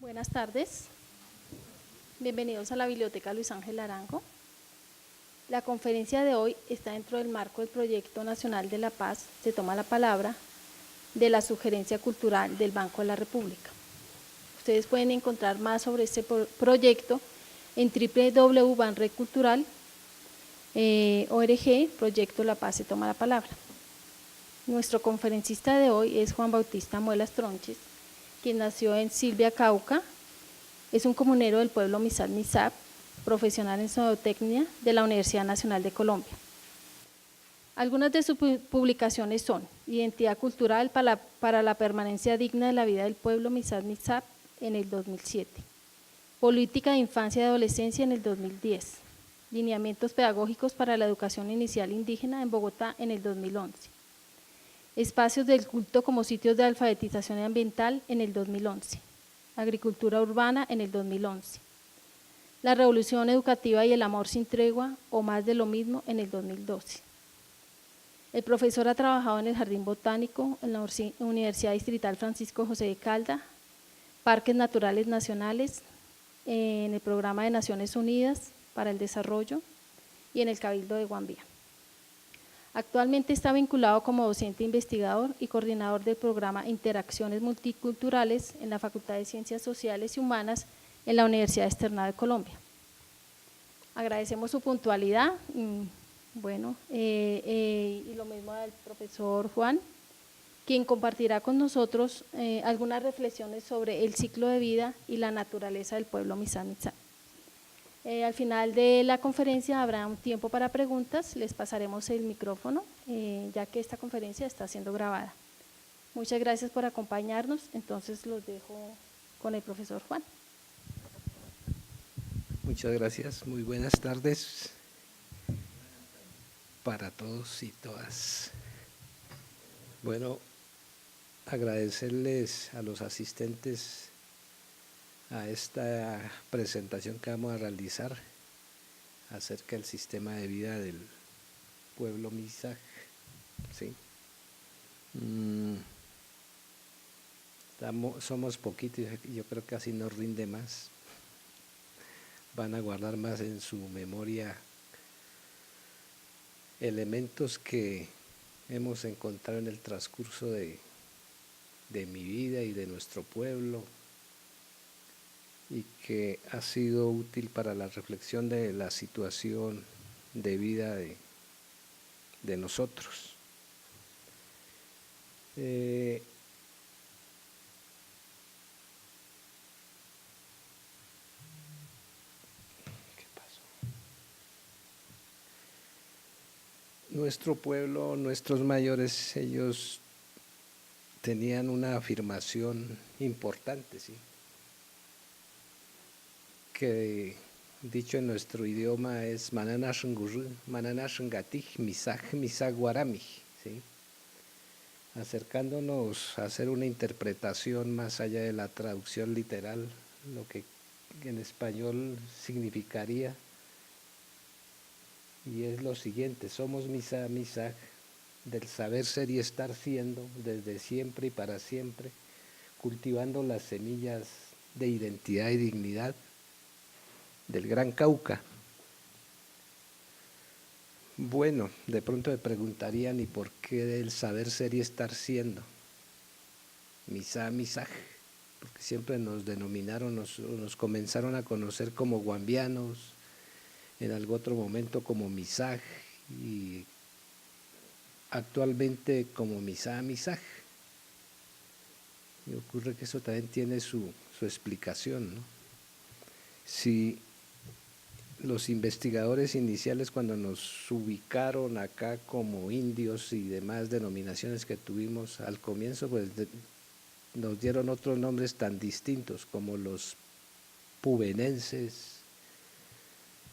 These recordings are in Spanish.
Buenas tardes, bienvenidos a la Biblioteca Luis Ángel Arango. La conferencia de hoy está dentro del marco del Proyecto Nacional de la Paz, se toma la palabra, de la Sugerencia Cultural del Banco de la República. Ustedes pueden encontrar más sobre este proyecto en www.banreccultural.org, Proyecto La Paz se toma la palabra. Nuestro conferencista de hoy es Juan Bautista Muelas Tronches, quien nació en Silvia, Cauca. Es un comunero del pueblo Misap, profesional en zootecnia de la Universidad Nacional de Colombia. Algunas de sus publicaciones son Identidad Cultural para la Permanencia Digna de la Vida del Pueblo Misap en el 2007, Política de Infancia y Adolescencia en el 2010, Lineamientos Pedagógicos para la Educación Inicial Indígena en Bogotá en el 2011, Espacios del Culto como Sitios de Alfabetización Ambiental en el 2011, Agricultura Urbana en el 2011, La Revolución Educativa y el Amor sin Tregua o Más de lo Mismo en el 2012. El profesor ha trabajado en el Jardín Botánico, en la Universidad Distrital Francisco José de Calda, Parques Naturales Nacionales, en el Programa de Naciones Unidas para el Desarrollo y en el Cabildo de Guambía. Actualmente está vinculado como docente investigador y coordinador del programa Interacciones Multiculturales en la Facultad de Ciencias Sociales y Humanas en la Universidad Externada de Colombia. Agradecemos su puntualidad, y lo mismo al profesor Juan, quien compartirá con nosotros algunas reflexiones sobre el ciclo de vida y la naturaleza del pueblo Misap. Al final de la conferencia habrá un tiempo para preguntas, les pasaremos el micrófono, ya que esta conferencia está siendo grabada. Muchas gracias por acompañarnos, entonces los dejo con el profesor Juan. Muchas gracias, muy buenas tardes para todos y todas. Bueno, agradecerles a los asistentes a esta presentación que vamos a realizar acerca del sistema de vida del pueblo Misap, ¿sí? Somos poquitos y yo creo que así nos rinde más. Van a guardar más en su memoria elementos que hemos encontrado en el transcurso de mi vida y de nuestro pueblo, y que ha sido útil para la reflexión de la situación de vida de nosotros. ¿Qué pasó? Nuestro pueblo, nuestros mayores, ellos tenían una afirmación importante, ¿sí?, que dicho en nuestro idioma es Mananashngurru, Mananashngatij, Misaj, Misagwarami, ¿sí?, acercándonos a hacer una interpretación más allá de la traducción literal, lo que en español significaría, y es lo siguiente: somos Misaj, Misaj, del saber ser y estar siendo desde siempre y para siempre, cultivando las semillas de identidad y dignidad del Gran Cauca. Bueno, de pronto me preguntarían, ¿y por qué del saber ser y estar siendo? Misaj, Misaj, porque siempre nos denominaron, nos comenzaron a conocer como guambianos, en algún otro momento como Misaj y actualmente como Misaj, Misaj. Y ocurre que eso también tiene su explicación, ¿no? Si los investigadores iniciales, cuando nos ubicaron acá como indios y demás denominaciones que tuvimos al comienzo, pues nos dieron otros nombres tan distintos como los pubenenses,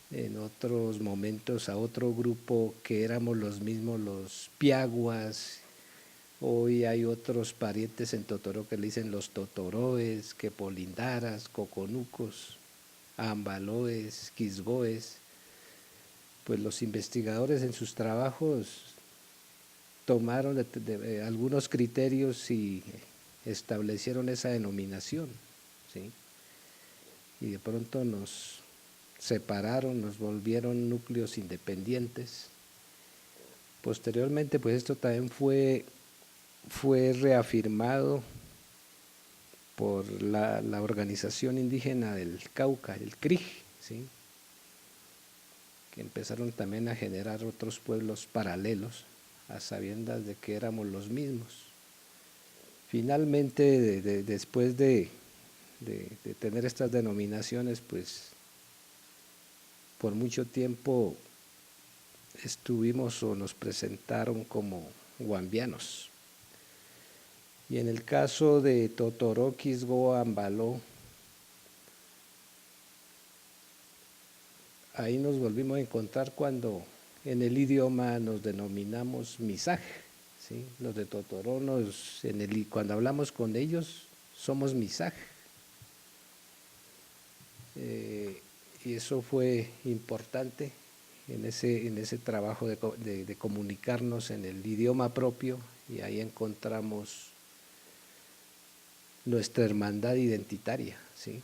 en otros momentos a otro grupo que éramos los mismos, los piaguas. Hoy hay otros parientes en Totoró que le dicen los totoroes, que polindaras, coconucos, ambaloes, quisboes. Pues los investigadores en sus trabajos tomaron algunos criterios y establecieron esa denominación, ¿sí? y de pronto nos separaron, nos volvieron núcleos independientes. Posteriormente, pues esto también fue reafirmado por la organización indígena del Cauca, el CRIG, ¿sí? Que empezaron también a generar otros pueblos paralelos, a sabiendas de que éramos los mismos. Finalmente, después de tener estas denominaciones, pues por mucho tiempo estuvimos o nos presentaron como guambianos. Y en el caso de Totoró, Quisgo, Ambaló, ahí nos volvimos a encontrar cuando en el idioma nos denominamos misaj, ¿sí? Los de Totoró, cuando hablamos con ellos, somos misaj. Y eso fue importante en ese trabajo de comunicarnos en el idioma propio, y ahí encontramos nuestra hermandad identitaria, ¿sí?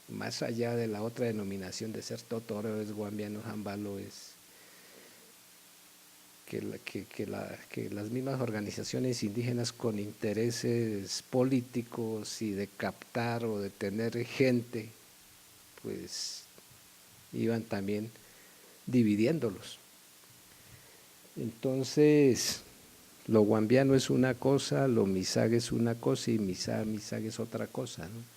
Más allá de la otra denominación de ser Totoro, es guambiano, Jambalo, es que las mismas organizaciones indígenas con intereses políticos y de captar o de tener gente, pues iban también dividiéndolos. Entonces, lo guambiano es una cosa, lo misag es una cosa y misag es otra cosa, ¿no?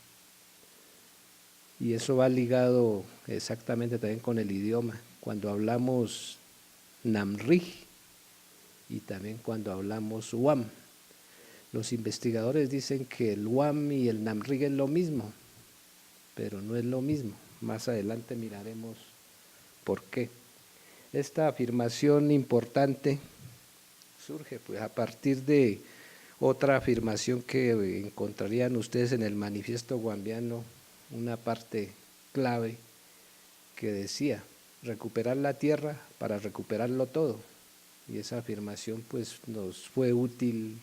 Y eso va ligado exactamente también con el idioma. Cuando hablamos namrig y también cuando hablamos wam, los investigadores dicen que el wam y el namrig es lo mismo, pero no es lo mismo. Más adelante miraremos por qué. Esta afirmación importante surge pues a partir de otra afirmación que encontrarían ustedes en el manifiesto guambiano, una parte clave que decía: recuperar la tierra para recuperarlo todo. Y esa afirmación pues nos fue útil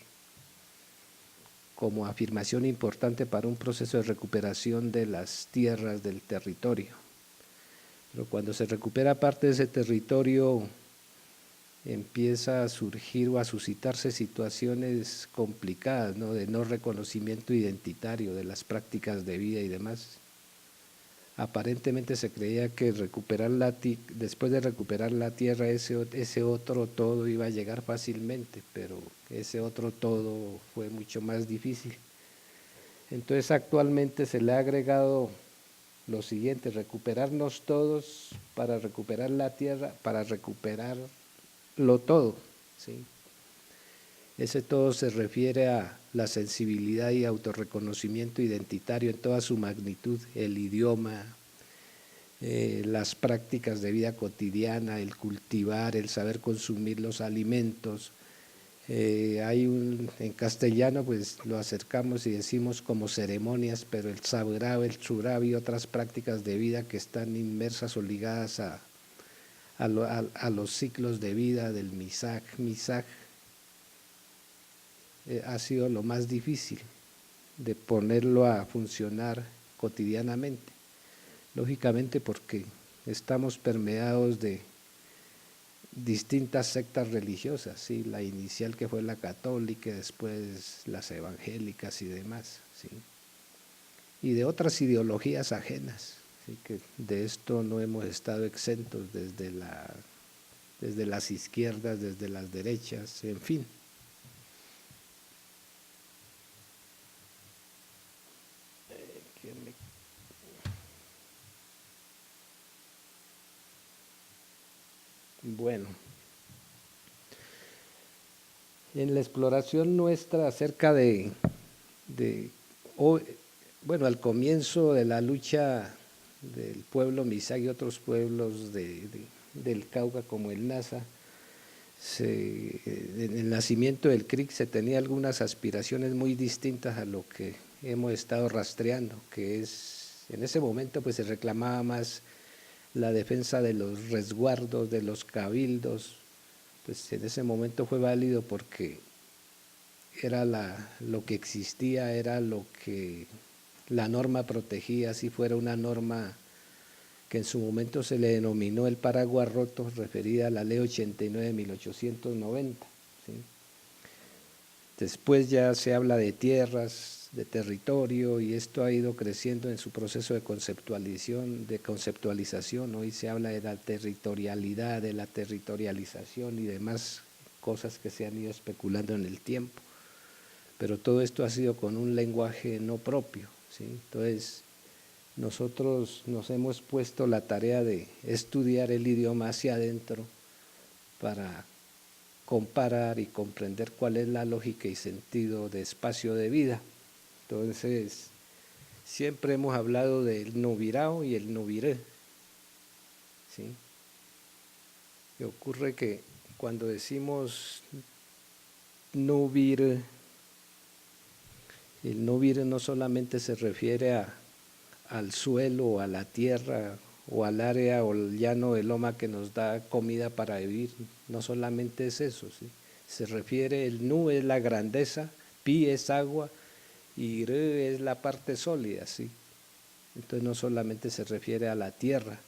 como afirmación importante para un proceso de recuperación de las tierras del territorio. Pero cuando se recupera parte de ese territorio, empieza a surgir o a suscitarse situaciones complicadas, ¿no? De no reconocimiento identitario de las prácticas de vida y demás. Aparentemente se creía que después de recuperar la tierra, ese otro todo iba a llegar fácilmente, pero ese otro todo fue mucho más difícil. Entonces actualmente se le ha agregado lo siguiente: recuperarnos todos para recuperar la tierra, para recuperarlo todo, ¿sí? Ese todo se refiere a la sensibilidad y autorreconocimiento identitario en toda su magnitud, el idioma, las prácticas de vida cotidiana, el cultivar, el saber consumir los alimentos. En castellano pues lo acercamos y decimos como ceremonias, pero el sabrab, el churab y otras prácticas de vida que están inmersas o ligadas a los ciclos de vida del misaj. Ha sido lo más difícil de ponerlo a funcionar cotidianamente, lógicamente porque estamos permeados de distintas sectas religiosas, ¿sí? La inicial que fue la católica, después las evangélicas y demás, ¿sí? Y de otras ideologías ajenas, ¿sí? Que de esto no hemos estado exentos desde las izquierdas, desde las derechas, en fin. Bueno, en la exploración nuestra acerca al comienzo de la lucha del pueblo misag y otros pueblos del Cauca como el Nasa, en el nacimiento del CRIC se tenía algunas aspiraciones muy distintas a lo que hemos estado rastreando, que es, en ese momento pues se reclamaba más la defensa de los resguardos, de los cabildos. Pues en ese momento fue válido porque era lo que existía, era lo que la norma protegida, si fuera una norma que en su momento se le denominó el paraguas roto, referida a la Ley 89 de 1890. ¿Sí? Después ya se habla de tierras, de territorio, y esto ha ido creciendo en su proceso de conceptualización. Hoy se habla de la territorialidad, de la territorialización y demás cosas que se han ido especulando en el tiempo. Pero todo esto ha sido con un lenguaje no propio, ¿sí? Entonces, nosotros nos hemos puesto la tarea de estudiar el idioma hacia adentro para comparar y comprender cuál es la lógica y sentido de espacio de vida. Entonces, siempre hemos hablado del Nubirao y el Nubiré, ¿sí? Y ocurre que cuando decimos Nubiré, el Nubiré no solamente se refiere al suelo, a la tierra o al área o el llano de loma que nos da comida para vivir, no solamente es eso, ¿sí? Se refiere, el nu es la grandeza, pi es agua y re es la parte sólida, ¿sí? Entonces no solamente se refiere a la tierra,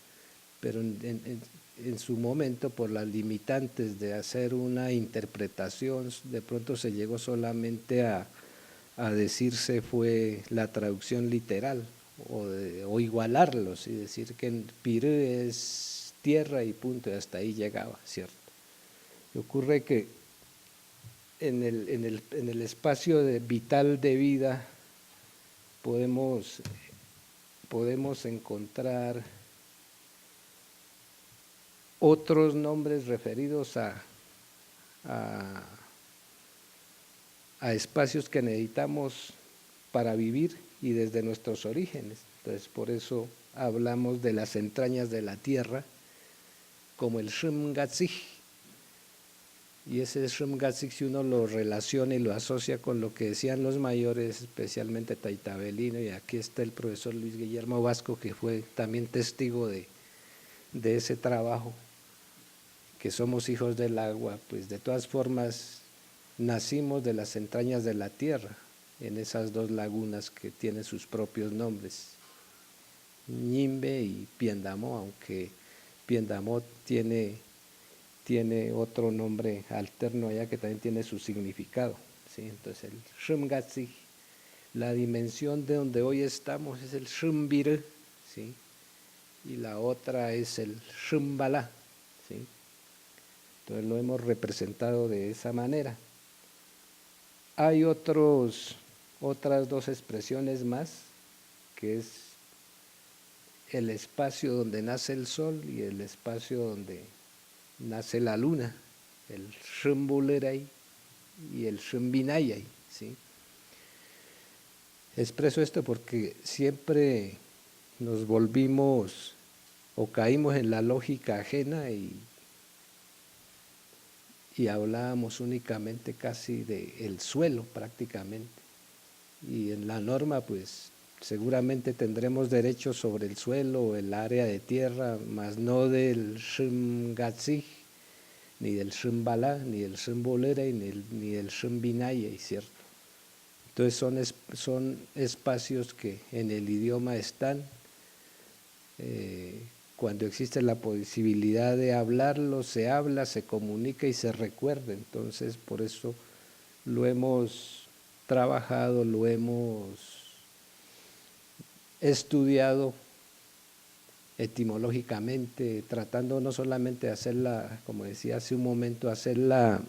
pero en su momento, por las limitantes de hacer una interpretación, de pronto se llegó solamente a decirse fue la traducción literal o igualarlos y decir que Piré es tierra y punto, y hasta ahí llegaba, ¿cierto? Y ocurre que en el espacio vital de vida podemos encontrar otros nombres referidos a espacios que necesitamos para vivir y desde nuestros orígenes. Entonces, por eso hablamos de las entrañas de la tierra como el Shrimgatzig. Y ese Shrimgatzig, si uno lo relaciona y lo asocia con lo que decían los mayores, especialmente Taitabelino, y aquí está el profesor Luis Guillermo Vasco, que fue también testigo de ese trabajo, que somos hijos del agua, pues de todas formas nacimos de las entrañas de la tierra, en esas dos lagunas que tienen sus propios nombres, Ñimbe y Piendamó, aunque Piendamó tiene otro nombre alterno allá que también tiene su significado, ¿sí? Entonces el Shrimgatzig, la dimensión de donde hoy estamos es el Shrimbir, ¿sí? Y la otra es el Shrimbala, ¿sí? Entonces lo hemos representado de esa manera. Hay otras dos expresiones más, que es el espacio donde nace el sol y el espacio donde nace la luna, el Shrimbuleray y el Shrimbinayay, ¿sí? Expreso esto porque siempre nos volvimos o caímos en la lógica ajena y hablábamos únicamente casi del suelo prácticamente. Y en la norma pues seguramente tendremos derechos sobre el suelo o el área de tierra, mas no del Shrimgatzig, ni del Shrimbala, ni del Shrimbolere, ni del Shrimbinayay, ¿cierto? Entonces son espacios que en el idioma están, cuando existe la posibilidad de hablarlo, se habla, se comunica y se recuerda. Entonces, por eso lo hemos trabajado, lo hemos estudiado etimológicamente, tratando no solamente de hacerla, como decía hace un momento, hacer la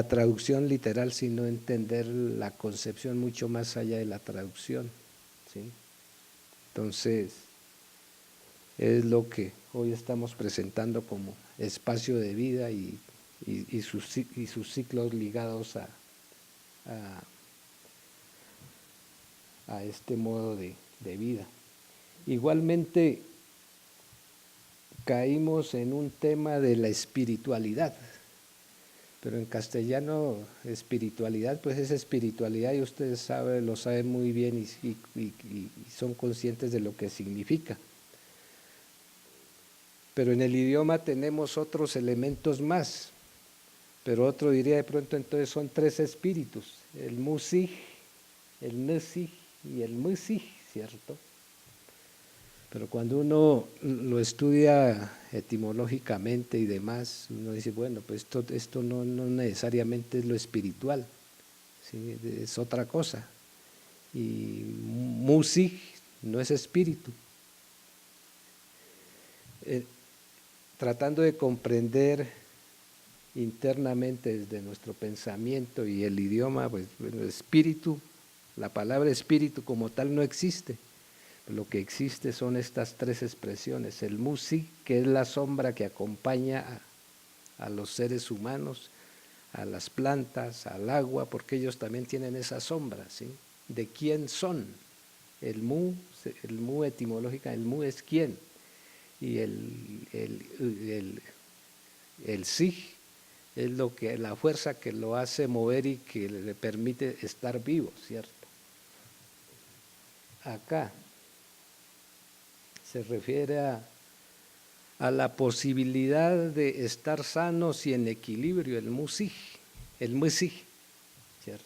traducción literal, sino entender la concepción mucho más allá de la traducción, ¿sí? Entonces, es lo que hoy estamos presentando como espacio de vida y sus ciclos ligados a este modo de vida. Igualmente, caímos en un tema de la espiritualidad, pero en castellano espiritualidad pues es espiritualidad y ustedes lo saben muy bien y son conscientes de lo que significa. Pero en el idioma tenemos otros elementos más, pero otro diría de pronto entonces son tres espíritus, el Musig, el nsi y el musi, ¿cierto? Pero cuando uno lo estudia etimológicamente y demás, uno dice, bueno, pues esto no necesariamente es lo espiritual, ¿sí? Es otra cosa. Y musi no es espíritu. Tratando de comprender internamente desde nuestro pensamiento y el idioma, pues bueno, espíritu, la palabra espíritu como tal no existe. Lo que existe son estas tres expresiones: el musi, que es la sombra que acompaña a los seres humanos, a las plantas, al agua, porque ellos también tienen esa sombra, ¿sí? ¿De quién son? El mu etimológica, el mu es quién, y el sig es la fuerza que lo hace mover y que le permite estar vivo, ¿cierto? Acá se refiere a la posibilidad de estar sanos y en equilibrio, el musig, ¿cierto?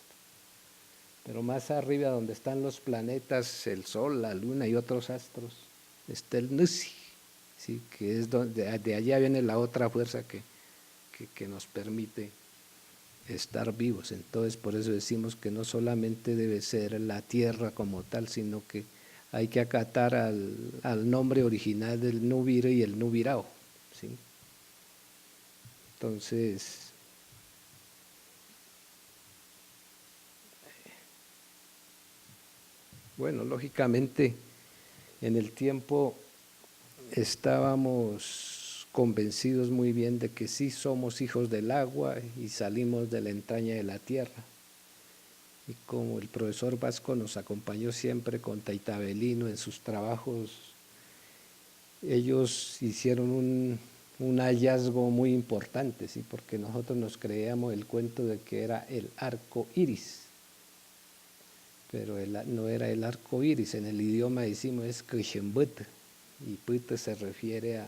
Pero más arriba donde están los planetas, el Sol, la Luna y otros astros, está el Nusi, ¿sí? Que es donde de allá viene la otra fuerza que nos permite estar vivos. Entonces por eso decimos que no solamente debe ser la tierra como tal, sino que hay que acatar al nombre original del Nubire y el Nubirao, ¿sí? Entonces, bueno, lógicamente en el tiempo estábamos convencidos muy bien de que sí somos hijos del agua y salimos de la entraña de la tierra. Y como el profesor Vasco nos acompañó siempre con Taitabelino en sus trabajos, ellos hicieron un hallazgo muy importante, ¿sí? Porque nosotros nos creíamos el cuento de que era el arco iris, pero no era el arco iris. En el idioma decimos es Kishembut, y Put se refiere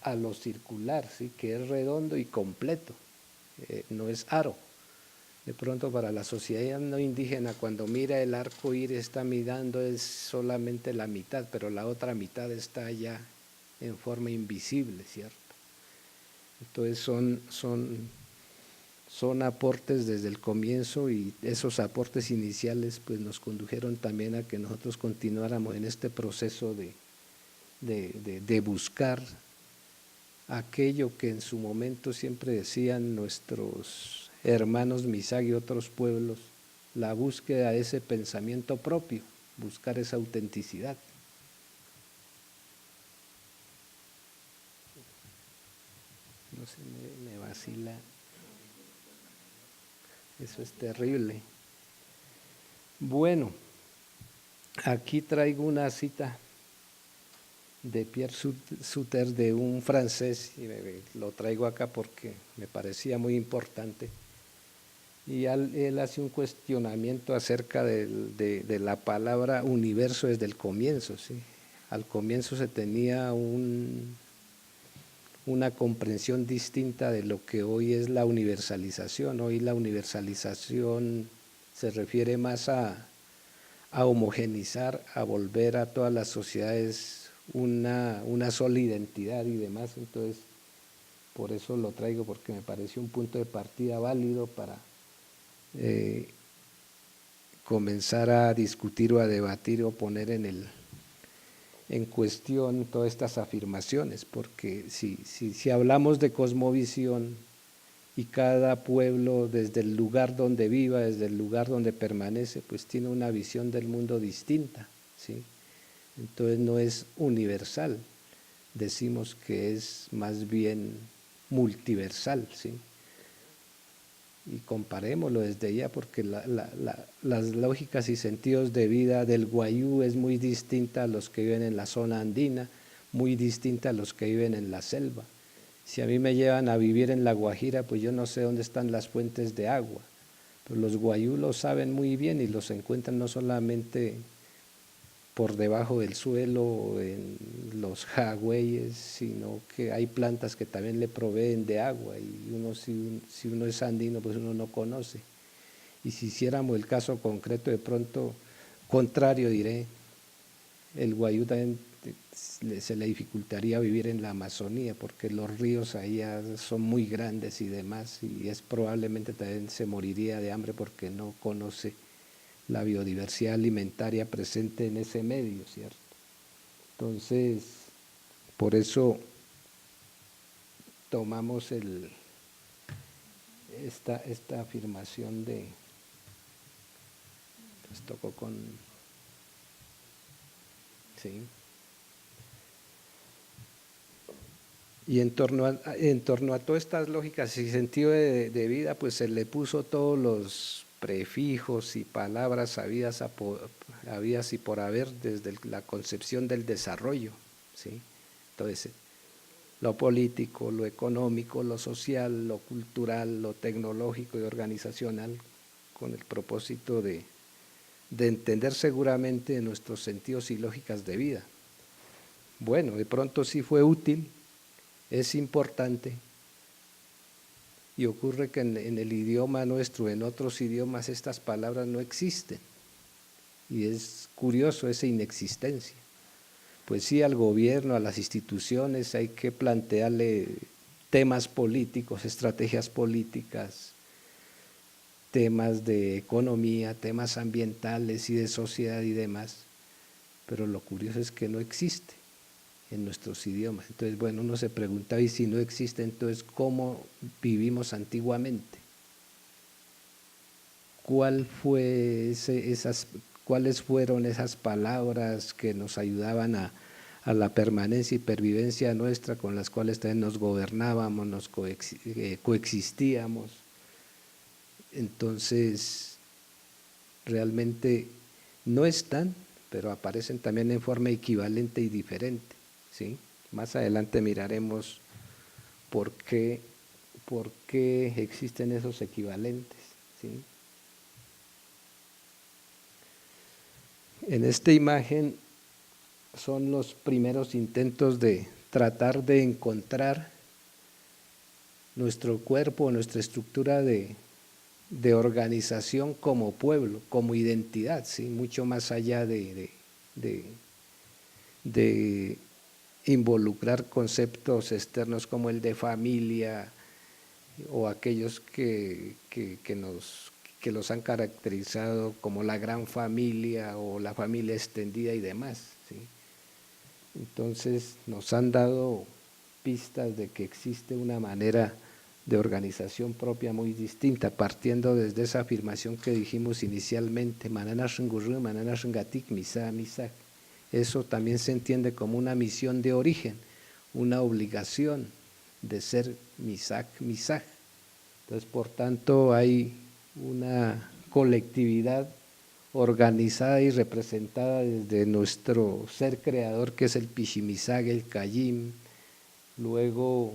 a lo circular, ¿sí? Que es redondo y completo, no es aro. De pronto para la sociedad no indígena, cuando mira el arco iris está mirando es solamente la mitad, pero la otra mitad está allá en forma invisible, ¿cierto? Entonces son aportes desde el comienzo, y esos aportes iniciales pues nos condujeron también a que nosotros continuáramos en este proceso de buscar aquello que en su momento siempre decían nuestros hermanos Misag y otros pueblos, la búsqueda de ese pensamiento propio, buscar esa autenticidad. No sé, me vacila. Eso es terrible. Bueno, aquí traigo una cita de Pierre Suter, de un francés, y lo traigo acá porque me parecía muy importante. Y él hace un cuestionamiento acerca de la palabra universo desde el comienzo, ¿sí? Al comienzo se tenía una comprensión distinta de lo que hoy es la universalización. Hoy la universalización se refiere más a homogenizar, a volver a todas las sociedades una sola identidad y demás. Entonces, por eso lo traigo, porque me pareció un punto de partida válido para comenzar a discutir o a debatir o poner en cuestión todas estas afirmaciones, porque si hablamos de cosmovisión, y cada pueblo desde el lugar donde viva, desde el lugar donde permanece, pues tiene una visión del mundo distinta, ¿sí? Entonces no es universal, decimos que es más bien multiversal, ¿sí? Y comparémoslo desde ya, porque las lógicas y sentidos de vida del guayú es muy distinta a los que viven en la zona andina, muy distinta a los que viven en la selva. Si a mí me llevan a vivir en La Guajira, pues yo no sé dónde están las fuentes de agua, pero los guayú lo saben muy bien y los encuentran no solamente por debajo del suelo o en los jagüeyes, sino que hay plantas que también le proveen de agua, y uno si uno es andino pues uno no conoce. Y si hiciéramos el caso concreto, de pronto, contrario diré, el Guayú también se le dificultaría vivir en la Amazonía, porque los ríos allá son muy grandes y demás, y es probablemente también se moriría de hambre porque no conoce la biodiversidad alimentaria presente en ese medio, ¿cierto? Entonces, por eso tomamos esta afirmación de, pues tocó con, sí. Y en torno a todas estas lógicas y sentido de vida, pues se le puso todos los prefijos y palabras habidas y por haber desde la concepción del desarrollo, ¿sí? Entonces, lo político, lo económico, lo social, lo cultural, lo tecnológico y organizacional, con el propósito de entender seguramente nuestros sentidos y lógicas de vida. Bueno, de pronto sí fue útil, es importante, y ocurre que en el idioma nuestro, en otros idiomas, estas palabras no existen, y es curioso esa inexistencia. Pues sí, al gobierno, a las instituciones hay que plantearle temas políticos, estrategias políticas, temas de economía, temas ambientales y de sociedad y demás, pero lo curioso es que no existe en nuestros idiomas. Entonces, bueno, uno se pregunta, y si no existe, entonces, ¿cómo vivimos antiguamente? ¿Cuáles fueron esas palabras que nos ayudaban a la permanencia y pervivencia nuestra, con las cuales también nos gobernábamos, nos coexistíamos? Entonces, realmente no están, pero aparecen también en forma equivalente y diferente, ¿sí? Más adelante miraremos por qué existen esos equivalentes, ¿sí? En esta imagen son los primeros intentos de tratar de encontrar nuestro cuerpo, nuestra estructura de organización como pueblo, como identidad, ¿sí? Mucho más allá de involucrar conceptos externos como el de familia o aquellos que los han caracterizado como la gran familia o la familia extendida y demás, ¿sí? Entonces nos han dado pistas de que existe una manera de organización propia muy distinta, partiendo desde esa afirmación que dijimos inicialmente, eso también se entiende como una misión de origen, una obligación de ser misak. Entonces, por tanto, hay una colectividad organizada y representada desde nuestro ser creador, que es el Pishimisag, el Kayim. Luego,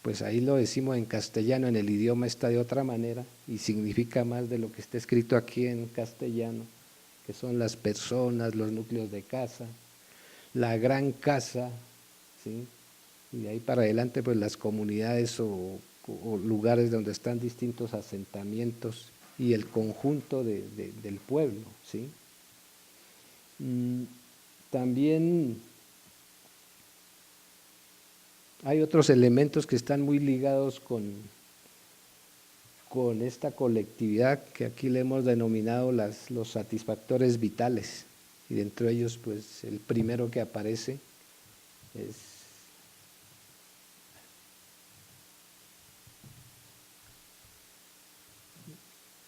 pues ahí lo decimos en castellano, en el idioma está de otra manera y significa más de lo que está escrito aquí en castellano, que son las personas, los núcleos de casa, la gran casa, ¿sí? Y de ahí para adelante, pues las comunidades o lugares donde están distintos asentamientos y el conjunto del pueblo, ¿sí? También hay otros elementos que están muy ligados con esta colectividad, que aquí le hemos denominado los satisfactores vitales, y dentro de ellos, pues el primero que aparece es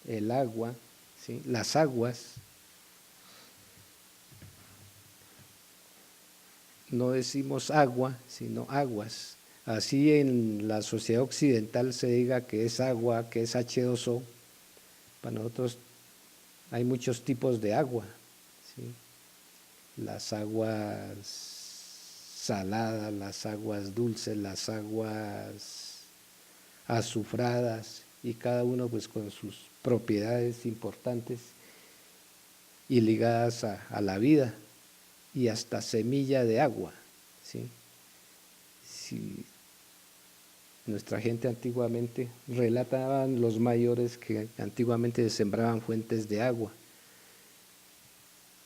el agua, ¿sí? Las aguas. No decimos agua, sino aguas. Así en la sociedad occidental se diga que es agua, que es H2O, para nosotros hay muchos tipos de agua, ¿sí? Las aguas saladas, las aguas dulces, las aguas azufradas, y cada uno pues con sus propiedades importantes y ligadas a la vida, y hasta semilla de agua, ¿sí? Si Nuestra gente antiguamente, relataban los mayores que antiguamente se sembraban fuentes de agua.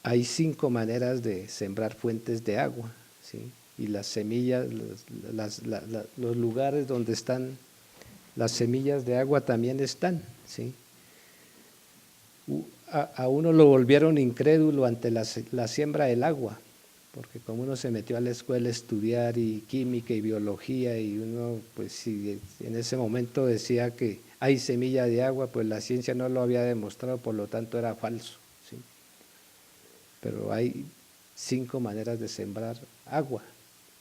Hay 5 maneras de sembrar fuentes de agua, ¿sí? Y las semillas, los lugares donde están las semillas de agua también están, ¿sí? A uno lo volvieron incrédulo ante la siembra del agua, porque como uno se metió a la escuela a estudiar y química y biología y uno pues si en ese momento decía que hay semilla de agua, pues la ciencia no lo había demostrado, por lo tanto era falso, ¿sí? Pero hay 5 maneras de sembrar agua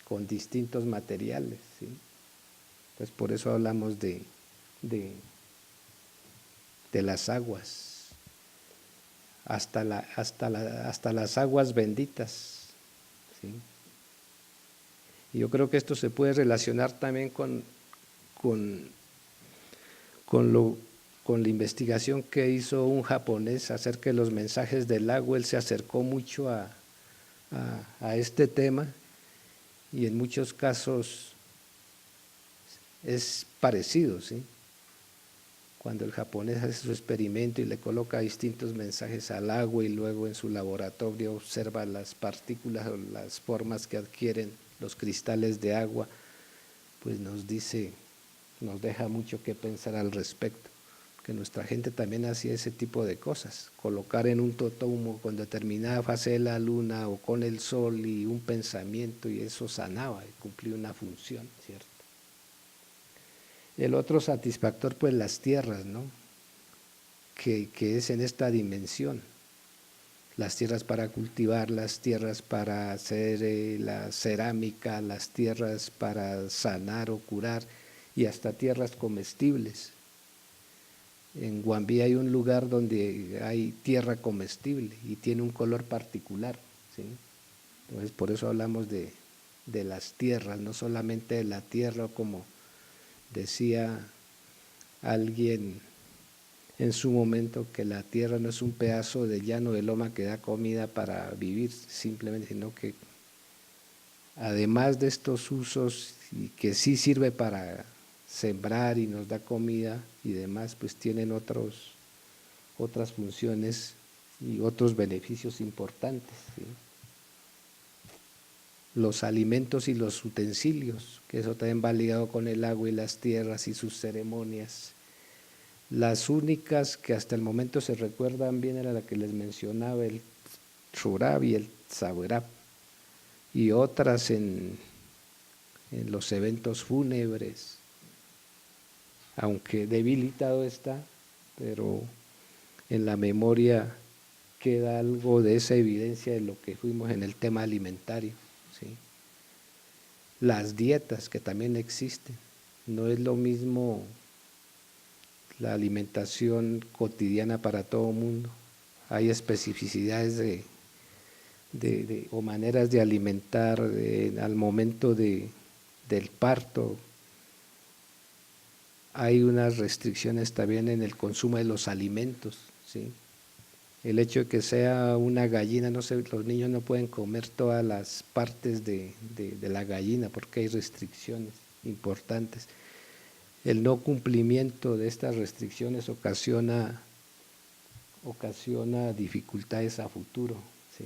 con distintos materiales, ¿sí? Entonces por eso hablamos de, de las aguas. Hasta las aguas benditas, ¿sí? Y yo creo que esto se puede relacionar también con la investigación que hizo un japonés acerca de los mensajes del agua. Él se acercó mucho a este tema y en muchos casos es parecido, ¿sí? Cuando el japonés hace su experimento y le coloca distintos mensajes al agua y luego en su laboratorio observa las partículas o las formas que adquieren los cristales de agua, pues nos deja mucho que pensar al respecto, que nuestra gente también hacía ese tipo de cosas, colocar en un totomo con determinada fase de la luna o con el sol y un pensamiento, y eso sanaba y cumplía una función, ¿cierto? El otro satisfactor, pues las tierras, ¿no? Que es en esta dimensión, las tierras para cultivar, las tierras para hacer la cerámica, las tierras para sanar o curar y hasta tierras comestibles. En Guambí hay un lugar donde hay tierra comestible y tiene un color particular, ¿sí? Entonces por eso hablamos de las tierras, no solamente de la tierra, como decía alguien en su momento, que la tierra no es un pedazo de llano de loma que da comida para vivir simplemente, sino que además de estos usos y que sí sirve para sembrar y nos da comida y demás, pues tienen otras funciones y otros beneficios importantes, ¿sí? Los alimentos y los utensilios, que eso también va ligado con el agua y las tierras y sus ceremonias. Las únicas que hasta el momento se recuerdan bien era la que les mencionaba, el Shurab y el Tzawerab, y otras en los eventos fúnebres, aunque debilitado está, pero en la memoria queda algo de esa evidencia de lo que fuimos en el tema alimentario, ¿sí? Las dietas que también existen, no es lo mismo la alimentación cotidiana para todo el mundo. Hay especificidades o maneras de alimentar al momento del parto. Hay unas restricciones también en el consumo de los alimentos, ¿sí? El hecho de que sea una gallina, no sé, los niños no pueden comer todas las partes de la gallina porque hay restricciones importantes. El no cumplimiento de estas restricciones ocasiona dificultades a futuro, ¿sí?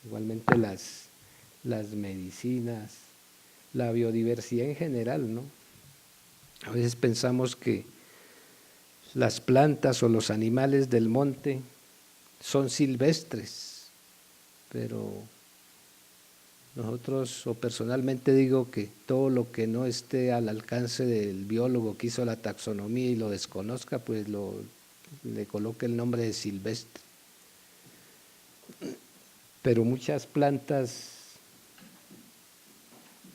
Igualmente las medicinas, la biodiversidad en general, ¿no? A veces pensamos que las plantas o los animales del monte son silvestres, pero nosotros, o personalmente digo que todo lo que no esté al alcance del biólogo que hizo la taxonomía y lo desconozca, pues le coloque el nombre de silvestre. Pero muchas plantas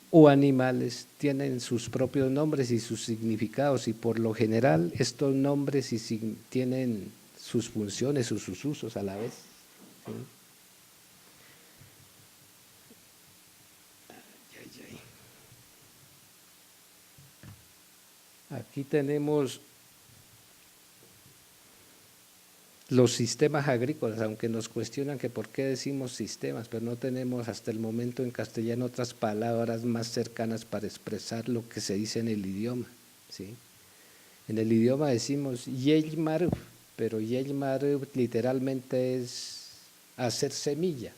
o animales tienen sus propios nombres y sus significados, y por lo general estos nombres tienen sus funciones o sus usos a la vez, ¿sí? Aquí tenemos los sistemas agrícolas, aunque nos cuestionan que por qué decimos sistemas, pero no tenemos hasta el momento en castellano otras palabras más cercanas para expresar lo que se dice en el idioma, ¿sí? En el idioma decimos yelmaruf, pero yelmaruf literalmente es hacer semilla.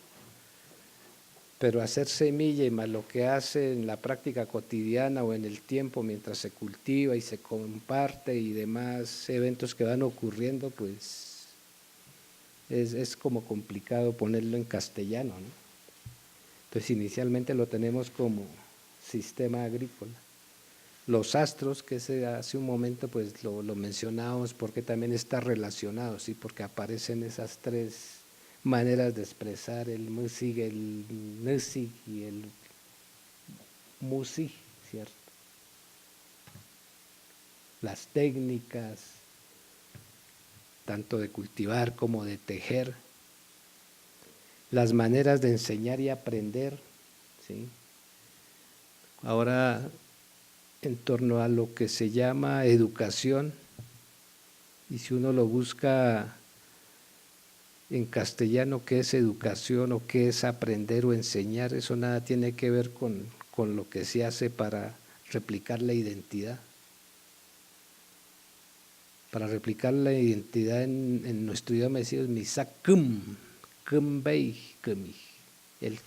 Pero hacer semilla y más lo que hace en la práctica cotidiana o en el tiempo mientras se cultiva y se comparte y demás eventos que van ocurriendo, pues es como complicado ponerlo en castellano, ¿no? Entonces inicialmente lo tenemos como sistema agrícola. Los astros, que hace un momento pues lo mencionábamos porque también está relacionado, ¿sí? Porque aparecen esas tres maneras de expresar el musig, el nusig y el musig, ¿cierto? Las técnicas, tanto de cultivar como de tejer, las maneras de enseñar y aprender, ¿sí? Ahora, en torno a lo que se llama educación, y si uno lo busca en castellano, qué es educación o qué es aprender o enseñar, eso nada tiene que ver con lo que se hace para replicar la identidad. Para replicar la identidad en nuestro idioma decimos misak kum bei kumi. El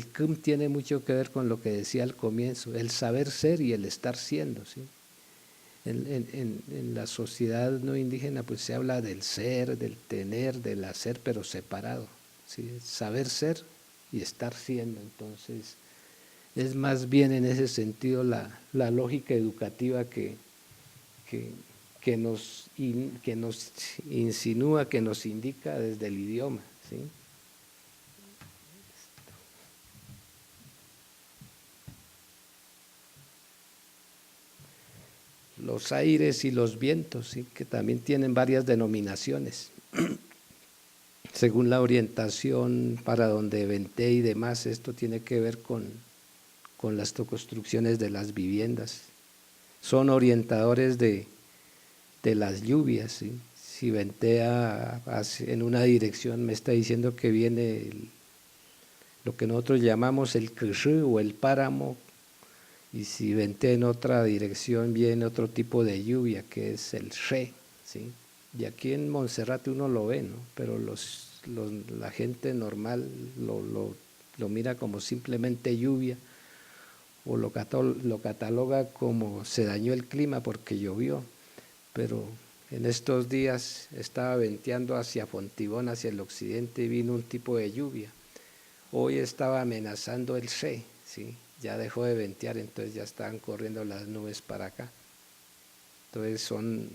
kum tiene mucho que ver con lo que decía al comienzo, el saber ser y el estar siendo, ¿sí? En la sociedad no indígena pues se habla del ser, del tener, del hacer, pero separado, ¿sí? Saber ser y estar siendo. Entonces es más bien en ese sentido la lógica educativa que nos insinúa, que nos indica desde el idioma, ¿sí? Los aires y los vientos, ¿sí? Que también tienen varias denominaciones. Según la orientación para donde venté y demás, esto tiene que ver con las construcciones de las viviendas. Son orientadores de las lluvias, ¿sí? Si ventea en una dirección, me está diciendo que viene lo que nosotros llamamos el kshü o el páramo, y si ventea en otra dirección, viene otro tipo de lluvia, que es el she, ¿sí? Y aquí en Monserrate uno lo ve, ¿no? Pero la gente normal lo mira como simplemente lluvia, o lo cataloga como se dañó el clima porque llovió, pero en estos días estaba venteando hacia Fontibón, hacia el occidente, y vino un tipo de lluvia. Hoy estaba amenazando el she, ¿sí? Ya dejó de ventear, entonces ya estaban corriendo las nubes para acá. Entonces son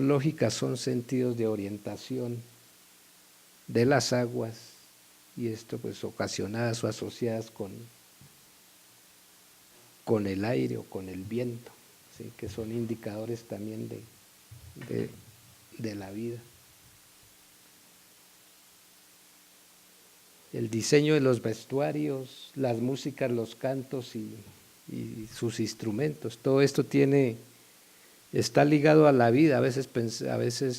lógicas, son sentidos de orientación de las aguas, y esto pues ocasionadas o asociadas con el aire o con el viento, ¿sí? Que son indicadores también de la vida. El diseño de los vestuarios, las músicas, los cantos y sus instrumentos, todo esto está ligado a la vida. A veces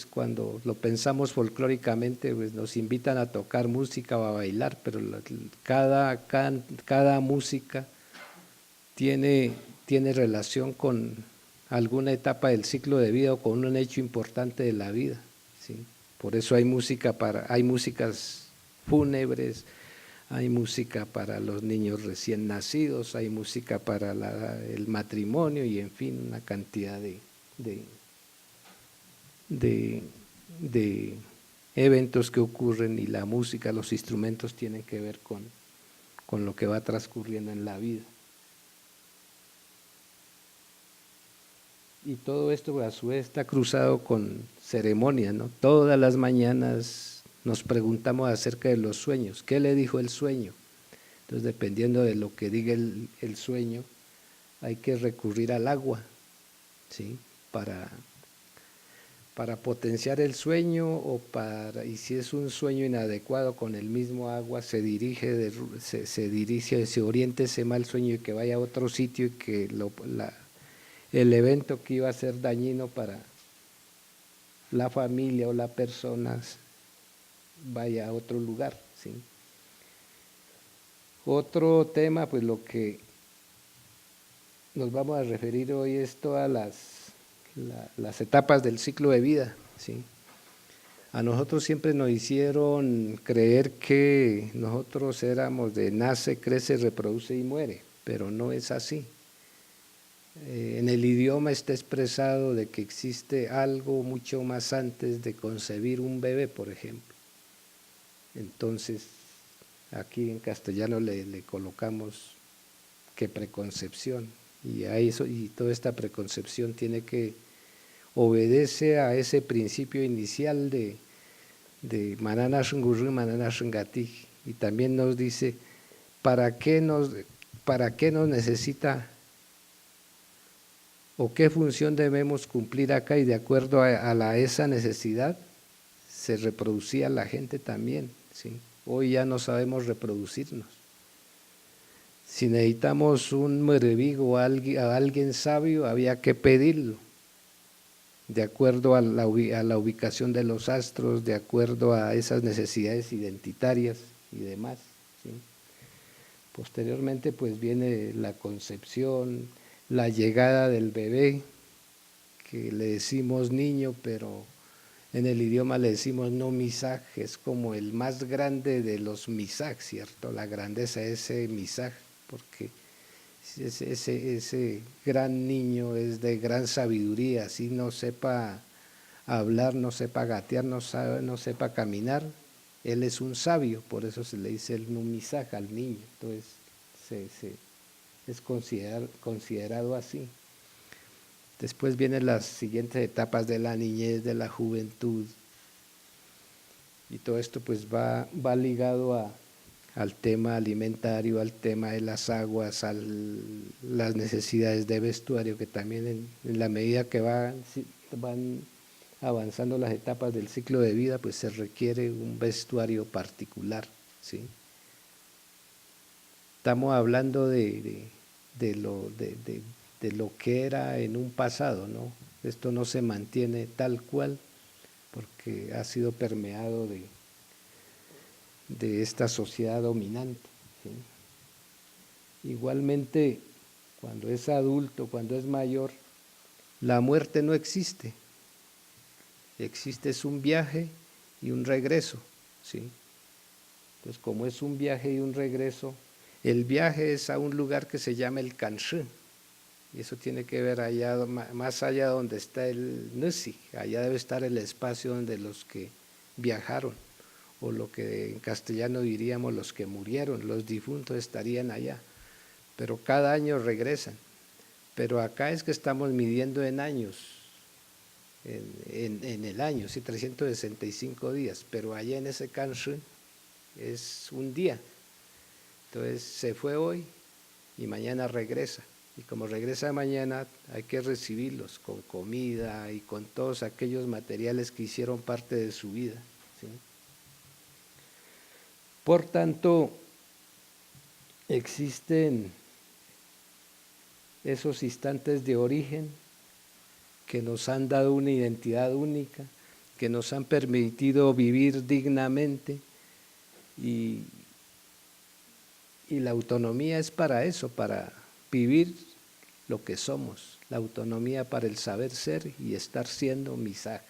cuando lo pensamos folclóricamente, pues nos invitan a tocar música o a bailar, pero cada música tiene relación con alguna etapa del ciclo de vida o con un hecho importante de la vida, ¿sí? Por eso hay músicas fúnebres, hay música para los niños recién nacidos, hay música para el matrimonio y en fin, una cantidad de eventos que ocurren, y la música, los instrumentos tienen que ver con lo que va transcurriendo en la vida. Y todo esto a su vez está cruzado con ceremonia, ¿no? Todas las mañanas nos preguntamos acerca de los sueños. ¿Qué le dijo el sueño? Entonces, dependiendo de lo que diga el sueño, hay que recurrir al agua, ¿sí? Para potenciar el sueño, y si es un sueño inadecuado, con el mismo agua se oriente ese mal sueño y que vaya a otro sitio, y que el evento que iba a ser dañino para la familia o la persona vaya a otro lugar, ¿sí? Otro tema, pues lo que nos vamos a referir hoy es todas las etapas del ciclo de vida, ¿sí? A nosotros siempre nos hicieron creer que nosotros éramos de nace, crece, reproduce y muere, pero no es así. En el idioma está expresado de que existe algo mucho más antes de concebir un bebé, por ejemplo. Entonces, aquí en castellano le colocamos que preconcepción, y a eso, y toda esta preconcepción tiene que obedece a ese principio inicial de Manana Shungurru, Manana Shungati, y también nos dice para qué nos necesita o qué función debemos cumplir acá, y de acuerdo a esa necesidad se reproducía la gente también, ¿sí? Hoy ya no sabemos reproducirnos. Si necesitamos un merevigo a alguien sabio, había que pedirlo, de acuerdo a la ubicación de los astros, de acuerdo a esas necesidades identitarias y demás, ¿sí? Posteriormente pues viene la concepción, la llegada del bebé, que le decimos niño, pero en el idioma le decimos no misaj, es como el más grande de los misaj, ¿cierto? La grandeza de ese misaj, porque ese gran niño es de gran sabiduría, así no sepa hablar, no sepa gatear, no sepa caminar, él es un sabio, por eso se le dice el numisaj al niño, entonces es considerado así. Después vienen las siguientes etapas de la niñez, de la juventud, y todo esto pues va ligado al tema alimentario, al tema de las aguas, las necesidades de vestuario, que también en la medida que van avanzando las etapas del ciclo de vida, pues se requiere un vestuario particular, ¿sí? Estamos hablando de lo que era en un pasado, ¿no? Esto no se mantiene tal cual porque ha sido permeado de esta sociedad dominante, ¿sí? Igualmente, cuando es adulto, cuando es mayor, la muerte no existe. Existe es un viaje y un regreso, ¿sí? Entonces, como es un viaje y un regreso, el viaje es a un lugar que se llama el Kanshi, y eso tiene que ver allá, más allá donde está el Nusi, allá debe estar el espacio donde los que viajaron, o lo que en castellano diríamos los que murieron, los difuntos estarían allá, pero cada año regresan. Pero acá es que estamos midiendo en años, en el año, sí, 365 días, pero allá en ese Kanshi es un día. Entonces se fue hoy y mañana regresa. Y como regresa mañana, hay que recibirlos con comida y con todos aquellos materiales que hicieron parte de su vida, ¿sí? Por tanto, existen esos instantes de origen que nos han dado una identidad única, que nos han permitido vivir dignamente, y la autonomía es para eso, para vivir lo que somos, la autonomía para el saber ser y estar siendo misaj,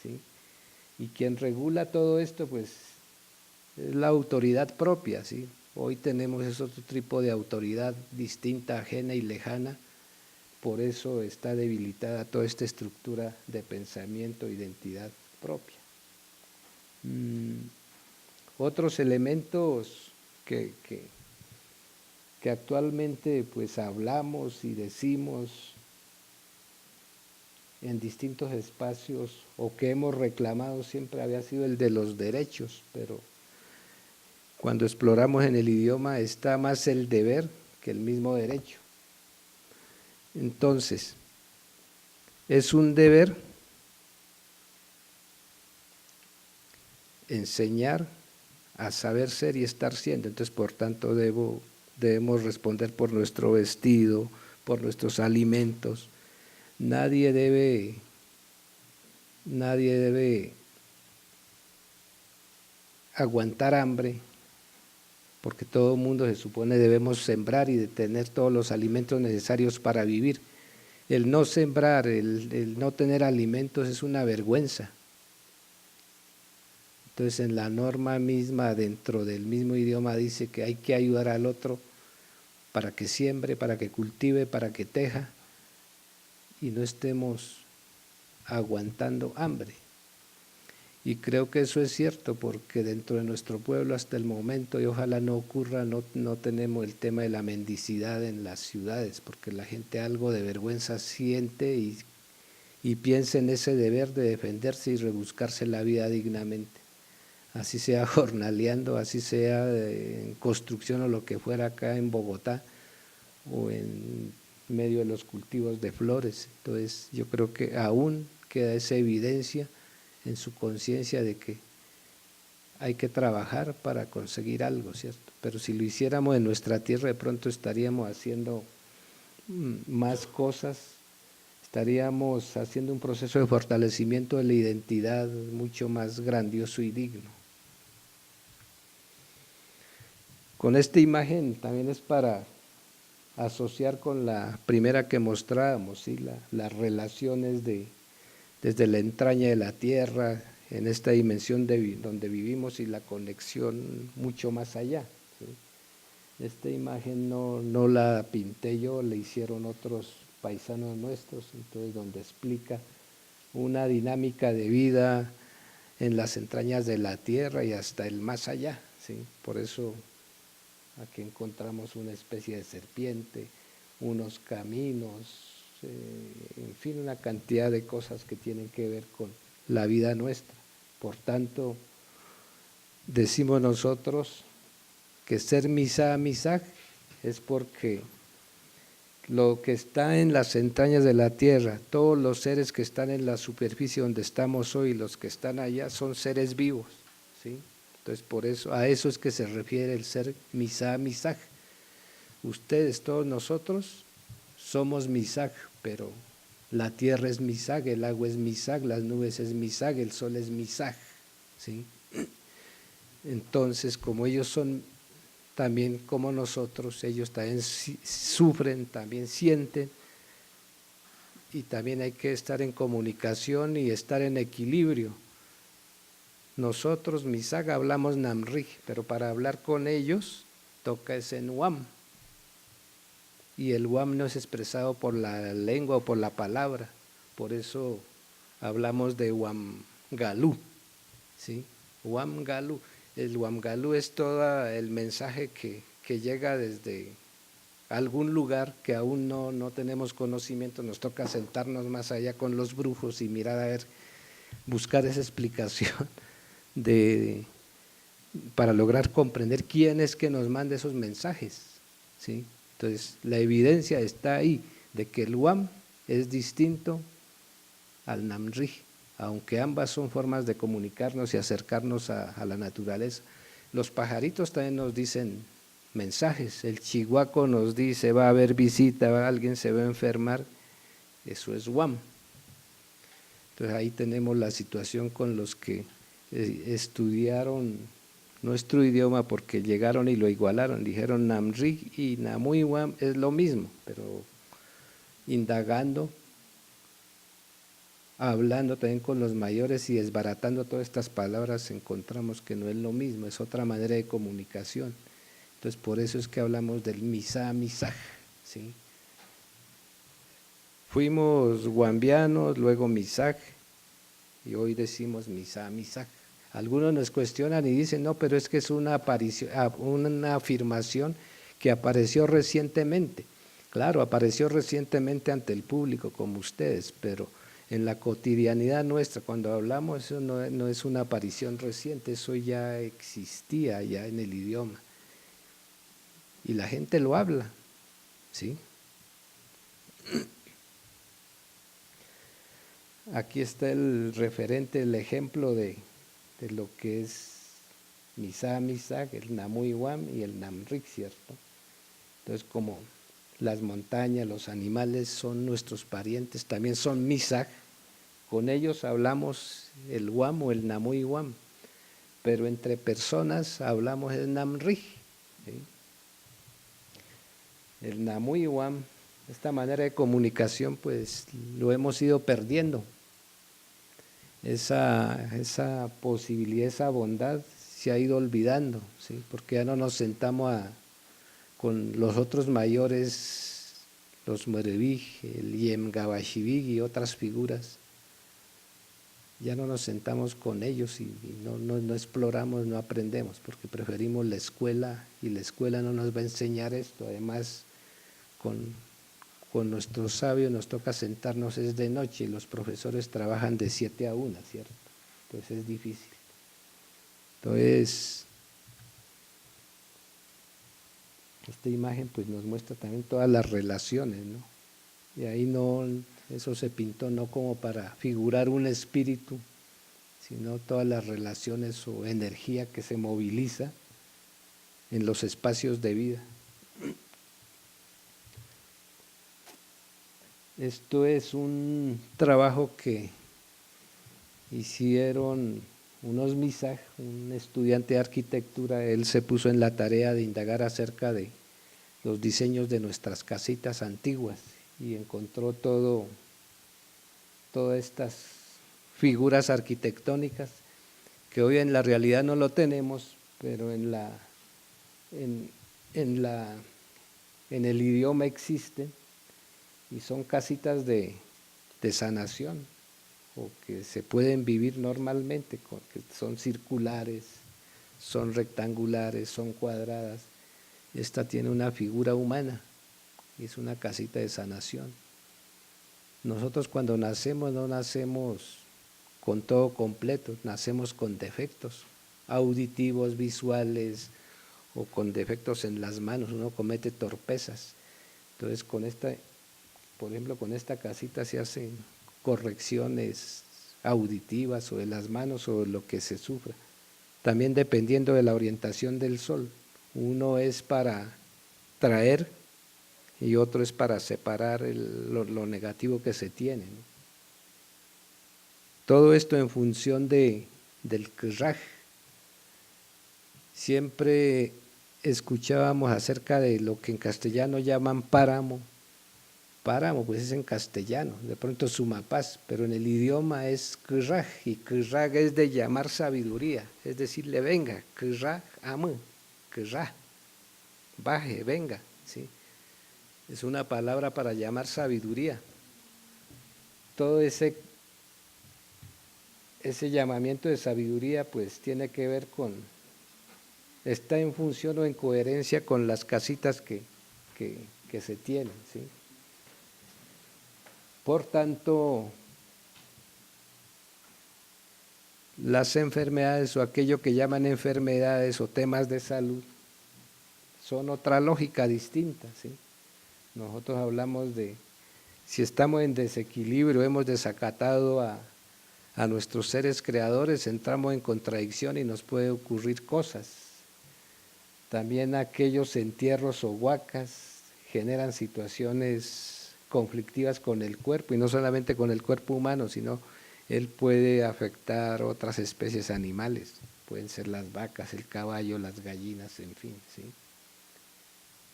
¿sí? Y quien regula todo esto, pues, es la autoridad propia, ¿sí? Hoy tenemos ese otro tipo de autoridad distinta, ajena y lejana, por eso está debilitada toda esta estructura de pensamiento, identidad propia. Otros elementos que actualmente pues hablamos y decimos en distintos espacios, o que hemos reclamado, siempre había sido el de los derechos, pero cuando exploramos en el idioma está más el deber que el mismo derecho. Entonces, es un deber enseñar a saber ser y estar siendo. Entonces, por tanto, debemos responder por nuestro vestido, por nuestros alimentos. Nadie debe aguantar hambre, porque todo el mundo se supone debemos sembrar y de tener todos los alimentos necesarios para vivir. El no sembrar, el no tener alimentos es una vergüenza. Entonces en la norma misma, dentro del mismo idioma, dice que hay que ayudar al otro para que siembre, para que cultive, para que teja, y no estemos aguantando hambre. Y creo que eso es cierto, porque dentro de nuestro pueblo hasta el momento, y ojalá no ocurra, no tenemos el tema de la mendicidad en las ciudades, porque la gente algo de vergüenza siente y piensa en ese deber de defenderse y rebuscarse la vida dignamente. Así sea jornaleando, así sea en construcción o lo que fuera acá en Bogotá o en medio de los cultivos de flores. Entonces yo creo que aún queda esa evidencia en su conciencia de que hay que trabajar para conseguir algo, ¿cierto? Pero si lo hiciéramos en nuestra tierra, de pronto estaríamos haciendo más cosas, estaríamos haciendo un proceso de fortalecimiento de la identidad mucho más grandioso y digno. Con esta imagen también es para asociar con la primera que mostrábamos, ¿sí? Las relaciones desde la entraña de la tierra, en esta dimensión donde vivimos y la conexión mucho más allá, ¿sí? Esta imagen no la pinté yo, la hicieron otros paisanos nuestros, entonces donde explica una dinámica de vida en las entrañas de la tierra y hasta el más allá, ¿sí? Por eso aquí encontramos una especie de serpiente, unos caminos, en fin, una cantidad de cosas que tienen que ver con la vida nuestra. Por tanto, decimos nosotros que ser Misá Misaj es porque lo que está en las entrañas de la tierra, todos los seres que están en la superficie donde estamos hoy, los que están allá, son seres vivos, ¿sí? Entonces, por eso, a eso es que se refiere el ser Misá Misaj. Ustedes, todos nosotros, somos Misaj, pero la tierra es Misaj, el agua es Misaj, las nubes es Misaj, el sol es Misaj, ¿sí? Entonces, como ellos son también como nosotros, ellos también sufren, también sienten, y también hay que estar en comunicación y estar en equilibrio. Nosotros, Misaj, hablamos Namrij, pero para hablar con ellos toca ese Nuam. Y el Wam no es expresado por la lengua o por la palabra, por eso hablamos de Wamgalú, ¿sí? Wamgalú. El Wamgalú es todo el mensaje que llega desde algún lugar que aún no tenemos conocimiento, nos toca sentarnos más allá con los brujos y mirar a ver, buscar esa explicación para lograr comprender quién es que nos manda esos mensajes, ¿sí? Entonces, la evidencia está ahí de que el Wam es distinto al Namrij, aunque ambas son formas de comunicarnos y acercarnos a la naturaleza. Los pajaritos también nos dicen mensajes, el chihuaco nos dice va a haber visita, alguien se va a enfermar, eso es Wam. Entonces ahí tenemos la situación con los que estudiaron nuestro idioma porque llegaron y lo igualaron, dijeron Namrij y Namui Wam es lo mismo, pero indagando, hablando también con los mayores y desbaratando todas estas palabras encontramos que no es lo mismo, es otra manera de comunicación. Entonces por eso es que hablamos del Misá Misaj, ¿sí? Fuimos guambianos, luego Misaj y hoy decimos Misá Misaj. Algunos nos cuestionan y dicen, no, pero es que es una afirmación que apareció recientemente. Claro, apareció recientemente ante el público como ustedes, pero en la cotidianidad nuestra, cuando hablamos, eso no es una aparición reciente, eso ya existía ya en el idioma. Y la gente lo habla, ¿sí? Aquí está el referente, el ejemplo de lo que es Misá Misaj, el Namui Wam y el Namrij, ¿cierto? Entonces, como las montañas, los animales son nuestros parientes, también son Misaj. Con ellos hablamos el Wam o el Namui Wam, pero entre personas hablamos el Namri. ¿Sí? El Namui Wam, esta manera de comunicación, pues lo hemos ido perdiendo. Esa posibilidad, esa bondad se ha ido olvidando, ¿sí? Porque ya no nos sentamos con los otros mayores, los Merevig, el Yem Gabashivig y otras figuras. Ya no nos sentamos con ellos y no exploramos, no aprendemos, porque preferimos la escuela y la escuela no nos va a enseñar esto. Además, con nuestros sabios nos toca sentarnos es de noche y los profesores trabajan de 7 a 1, ¿cierto? Entonces es difícil. Entonces, esta imagen pues nos muestra también todas las relaciones, ¿no? Y ahí eso se pintó no como para figurar un espíritu, sino todas las relaciones o energía que se moviliza en los espacios de vida. Esto es un trabajo que hicieron unos Misaj, un estudiante de arquitectura. Él se puso en la tarea de indagar acerca de los diseños de nuestras casitas antiguas y encontró todas estas figuras arquitectónicas que hoy en la realidad no lo tenemos, pero en el idioma existen, y son casitas de sanación, o que se pueden vivir normalmente, que son circulares, son rectangulares, son cuadradas. Esta tiene una figura humana, y es una casita de sanación. Nosotros cuando nacemos no nacemos con todo completo, nacemos con defectos auditivos, visuales, o con defectos en las manos, uno comete torpezas. Entonces por ejemplo, con esta casita se hacen correcciones auditivas o de las manos o de lo que se sufra. También dependiendo de la orientación del sol, uno es para traer y otro es para separar lo negativo que se tiene, ¿no? Todo esto en función del Kraj. Siempre escuchábamos acerca de lo que en castellano llaman páramo. Páramo, pues es en castellano, de pronto Sumapaz, pero en el idioma es Kraj, y Kraj es de llamar sabiduría, es decirle venga, Kraj ame, Kraj, baje, venga, ¿sí? Es una palabra para llamar sabiduría. Todo ese llamamiento de sabiduría pues tiene que ver está en función o en coherencia con las casitas que se tienen, ¿sí? Por tanto, las enfermedades o aquello que llaman enfermedades o temas de salud son otra lógica distinta, ¿sí? Nosotros hablamos de si estamos en desequilibrio, hemos desacatado a nuestros seres creadores, entramos en contradicción y nos puede ocurrir cosas. También aquellos entierros o huacas generan situaciones conflictivas con el cuerpo, y no solamente con el cuerpo humano, sino él puede afectar otras especies animales, pueden ser las vacas, el caballo, las gallinas, en fin, ¿sí?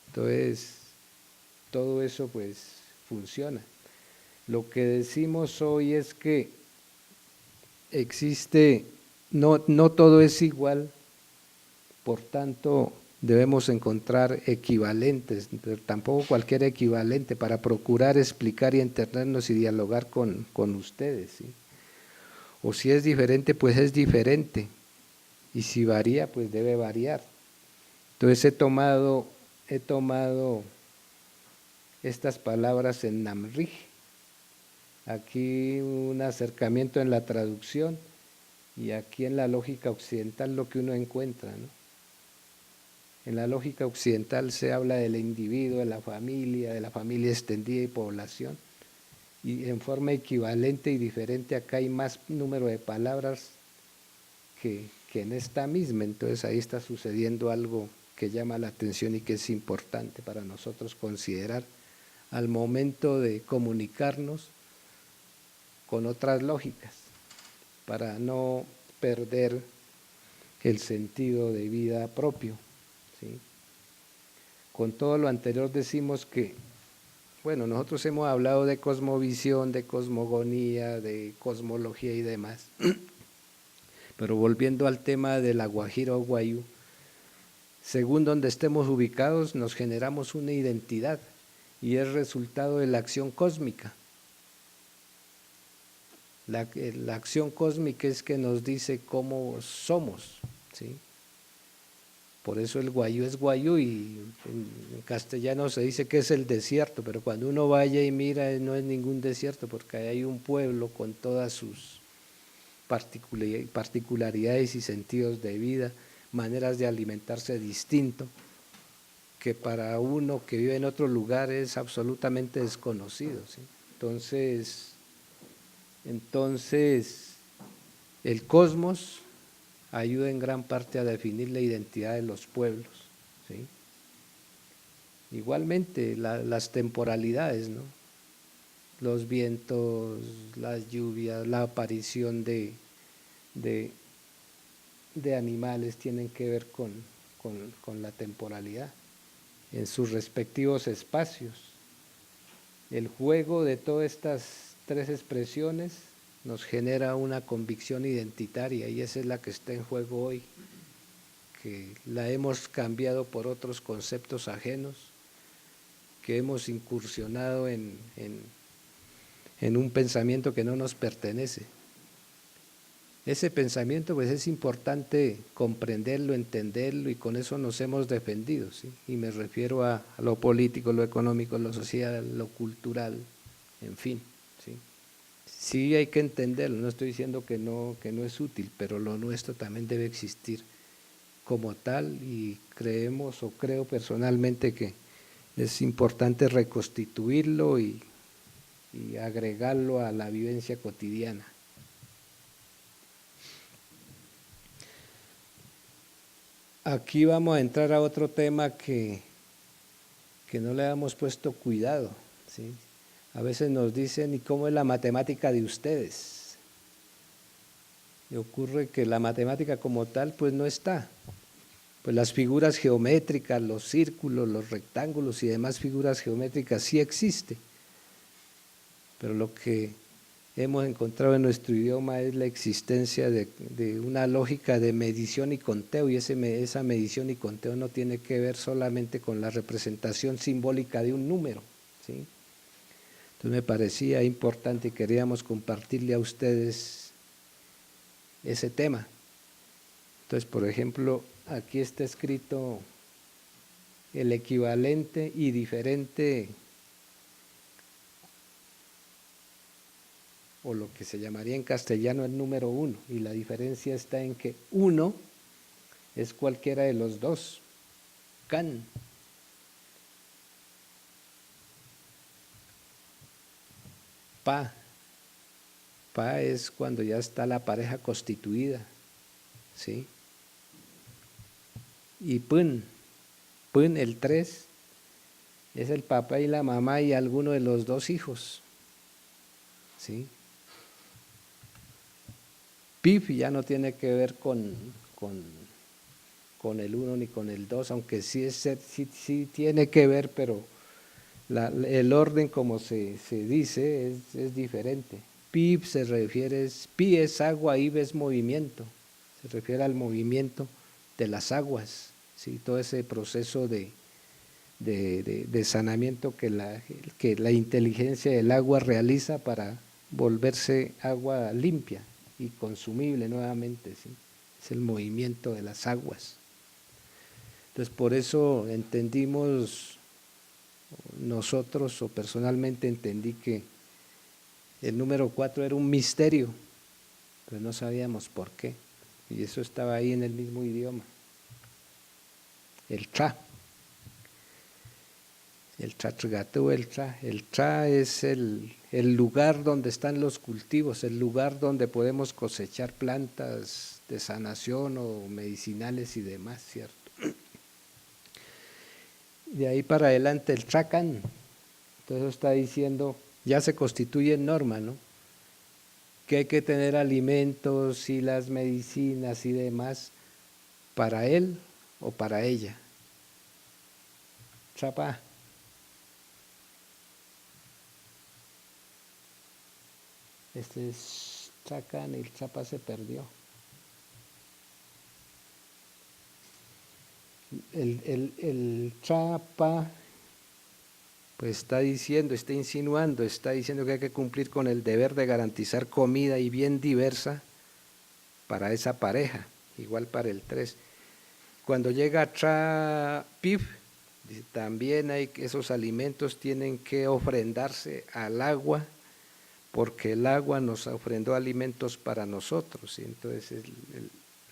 Entonces, todo eso pues funciona. Lo que decimos hoy es que existe, no todo es igual, por tanto debemos encontrar equivalentes, pero tampoco cualquier equivalente, para procurar explicar y entendernos y dialogar con ustedes, ¿sí? O si es diferente, pues es diferente, y si varía, pues debe variar. Entonces he tomado estas palabras en Namrij, aquí un acercamiento en la traducción, y aquí en la lógica occidental lo que uno encuentra, ¿no? En la lógica occidental se habla del individuo, de la familia extendida y población, y en forma equivalente y diferente acá hay más número de palabras que en esta misma. Entonces ahí está sucediendo algo que llama la atención y que es importante para nosotros considerar al momento de comunicarnos con otras lógicas, para no perder el sentido de vida propio, ¿sí? Con todo lo anterior decimos que, bueno, nosotros hemos hablado de cosmovisión, de cosmogonía, de cosmología y demás, pero volviendo al tema de la Guajira o Guayú, según donde estemos ubicados nos generamos una identidad y es resultado de la acción cósmica. La acción cósmica es que nos dice cómo somos, ¿sí? Por eso el Guayú es Guayú y en castellano se dice que es el desierto, pero cuando uno vaya y mira no es ningún desierto porque hay un pueblo con todas sus particularidades y sentidos de vida, maneras de alimentarse distinto, que para uno que vive en otro lugar es absolutamente desconocido, ¿sí? Entonces, el cosmos ayuda en gran parte a definir la identidad de los pueblos, ¿sí? Igualmente, las temporalidades, ¿no? Los vientos, las lluvias, la aparición de animales tienen que ver con la temporalidad en sus respectivos espacios. El juego de todas estas tres expresiones nos genera una convicción identitaria y esa es la que está en juego hoy, que la hemos cambiado por otros conceptos ajenos, que hemos incursionado en un pensamiento que no nos pertenece. Ese pensamiento pues es importante comprenderlo, entenderlo y con eso nos hemos defendido, ¿sí? Y me refiero a lo político, lo económico, lo social, lo cultural, en fin, ¿sí? Sí hay que entenderlo, no estoy diciendo que no es útil, pero lo nuestro también debe existir como tal y creemos o creo personalmente que es importante reconstituirlo y agregarlo a la vivencia cotidiana. Aquí vamos a entrar a otro tema que no le hemos puesto cuidado, ¿sí? A veces nos dicen, ¿y cómo es la matemática de ustedes? Y ocurre que la matemática como tal pues no está. Pues las figuras geométricas, los círculos, los rectángulos y demás figuras geométricas sí existen, pero lo que hemos encontrado en nuestro idioma es la existencia de una lógica de medición y conteo, y esa medición y conteo no tiene que ver solamente con la representación simbólica de un número, ¿sí? Entonces me parecía importante y queríamos compartirle a ustedes ese tema. Entonces, por ejemplo, aquí está escrito el equivalente y diferente, o lo que se llamaría en castellano el número 1, y la diferencia está en que 1 es cualquiera de los dos, can. Pa es cuando ya está la pareja constituida, ¿sí? Y pun el 3 es el papá y la mamá y alguno de los dos hijos, ¿sí? Pif ya no tiene que ver con el 1 ni con el 2, aunque sí tiene que ver, pero el orden como se dice es diferente. Pif se refiere, pi es agua, ib es movimiento, se refiere al movimiento de las aguas, ¿sí? Todo ese proceso de sanamiento que la inteligencia del agua realiza para volverse agua limpia y consumible nuevamente, ¿sí? Es el movimiento de las aguas. Entonces por eso entendimos nosotros, o personalmente entendí que el número 4 era un misterio, pero no sabíamos por qué, y eso estaba ahí en el mismo idioma. El tra. El Tratrgatú, el tra es el lugar donde están los cultivos, el lugar donde podemos cosechar plantas de sanación o medicinales y demás, ¿cierto? de ahí para adelante el Tracan, entonces está diciendo, ya se constituye en norma, ¿no? Que hay que tener alimentos y las medicinas y demás para él o para ella. Chapa. Este es Tracan y el Chapa se perdió. El Chapa pues está diciendo, está insinuando, está diciendo que hay que cumplir con el deber de garantizar comida y bien diversa para esa pareja, igual para el 3. Cuando llega Trapif, también hay que esos alimentos tienen que ofrendarse al agua, porque el agua nos ofrendó alimentos para nosotros, y entonces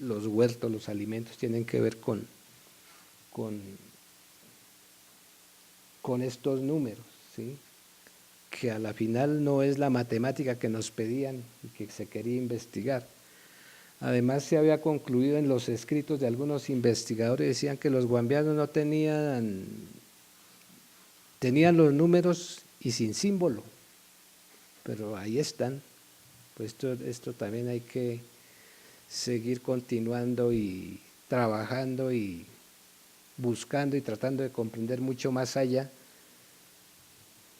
los huertos, los alimentos tienen que ver con estos números, ¿sí? Que a la final no es la matemática que nos pedían y que se quería investigar. Además se había concluido en los escritos de algunos investigadores, decían que los guambianos no tenían los números y sin símbolo, pero ahí están. Pues esto también hay que seguir continuando y trabajando y buscando y tratando de comprender mucho más allá,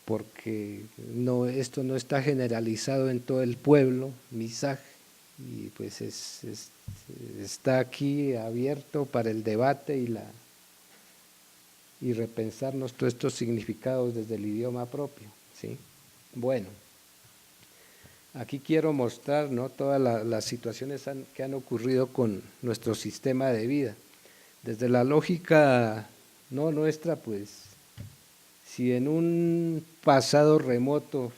porque esto no está generalizado en todo el pueblo, Misaj, y pues está aquí abierto para el debate y repensarnos todos estos significados desde el idioma propio, ¿sí? Bueno, aquí quiero mostrar, ¿no?, todas las situaciones que han ocurrido con nuestro sistema de vida. Desde la lógica no nuestra, pues, si en un pasado remoto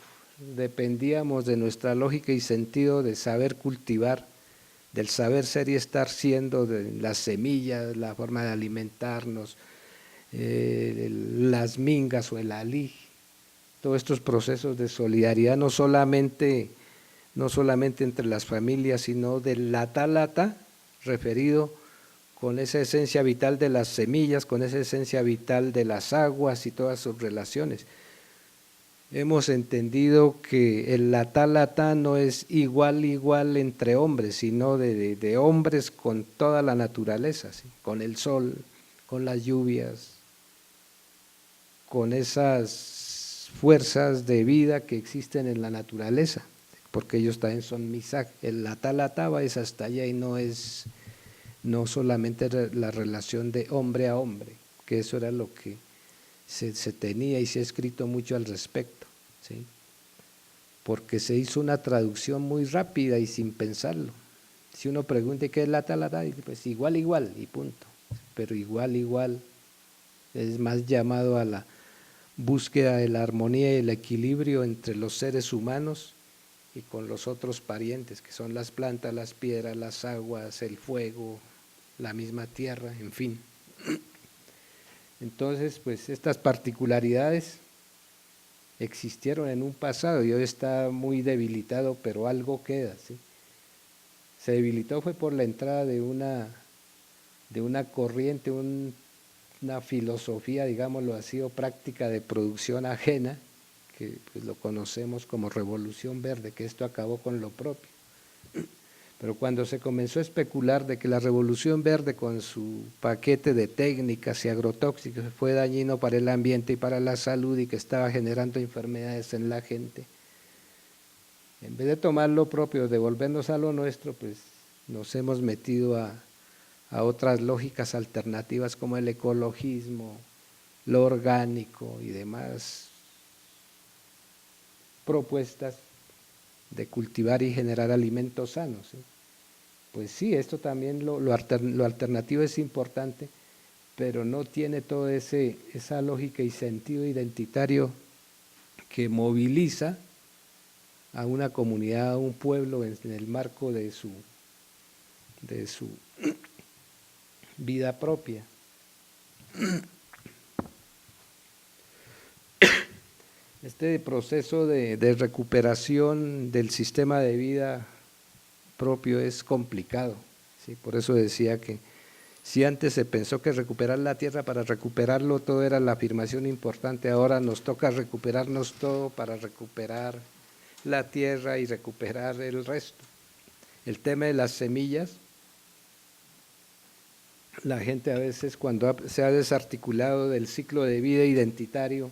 dependíamos de nuestra lógica y sentido de saber cultivar, del saber ser y estar siendo, de las semillas, la forma de alimentarnos, las mingas o el alí, todos estos procesos de solidaridad, no solamente entre las familias, sino del lata, referido con esa esencia vital de las semillas, con esa esencia vital de las aguas y todas sus relaciones. Hemos entendido que el lata no es igual entre hombres, sino de hombres con toda la naturaleza, ¿sí?, con el sol, con las lluvias, con esas fuerzas de vida que existen en la naturaleza, porque ellos también son misaj. El lata va es hasta allá y no solamente la relación de hombre a hombre, que eso era lo que se tenía y se ha escrito mucho al respecto, ¿sí?, porque se hizo una traducción muy rápida y sin pensarlo. Si uno pregunta qué es lata, pues igual y punto, pero igual es más llamado a la búsqueda de la armonía y el equilibrio entre los seres humanos y con los otros parientes, que son las plantas, las piedras, las aguas, el fuego, la misma tierra, en fin. Entonces, pues estas particularidades existieron en un pasado y hoy está muy debilitado, pero algo queda, ¿sí? Se debilitó fue por la entrada de una corriente, una filosofía, digámoslo así, o práctica de producción ajena, que pues lo conocemos como Revolución Verde, que esto acabó con lo propio. Pero cuando se comenzó a especular de que la Revolución Verde con su paquete de técnicas y agrotóxicos fue dañino para el ambiente y para la salud y que estaba generando enfermedades en la gente, en vez de tomar lo propio, devolvernos a lo nuestro, pues nos hemos metido a otras lógicas alternativas como el ecologismo, lo orgánico y demás propuestas de cultivar y generar alimentos sanos, ¿sí? Pues sí, esto también lo alternativo es importante, pero no tiene toda esa lógica y sentido identitario que moviliza a una comunidad, a un pueblo en el marco de su vida propia. Este proceso de recuperación del sistema de vida propio es complicado, ¿sí? Por eso decía que Si antes se pensó que recuperar la tierra, para recuperarlo todo era la afirmación importante, ahora nos toca recuperarnos todo para recuperar la tierra y recuperar el resto. El tema de las semillas, la gente a veces cuando se ha desarticulado del ciclo de vida identitario,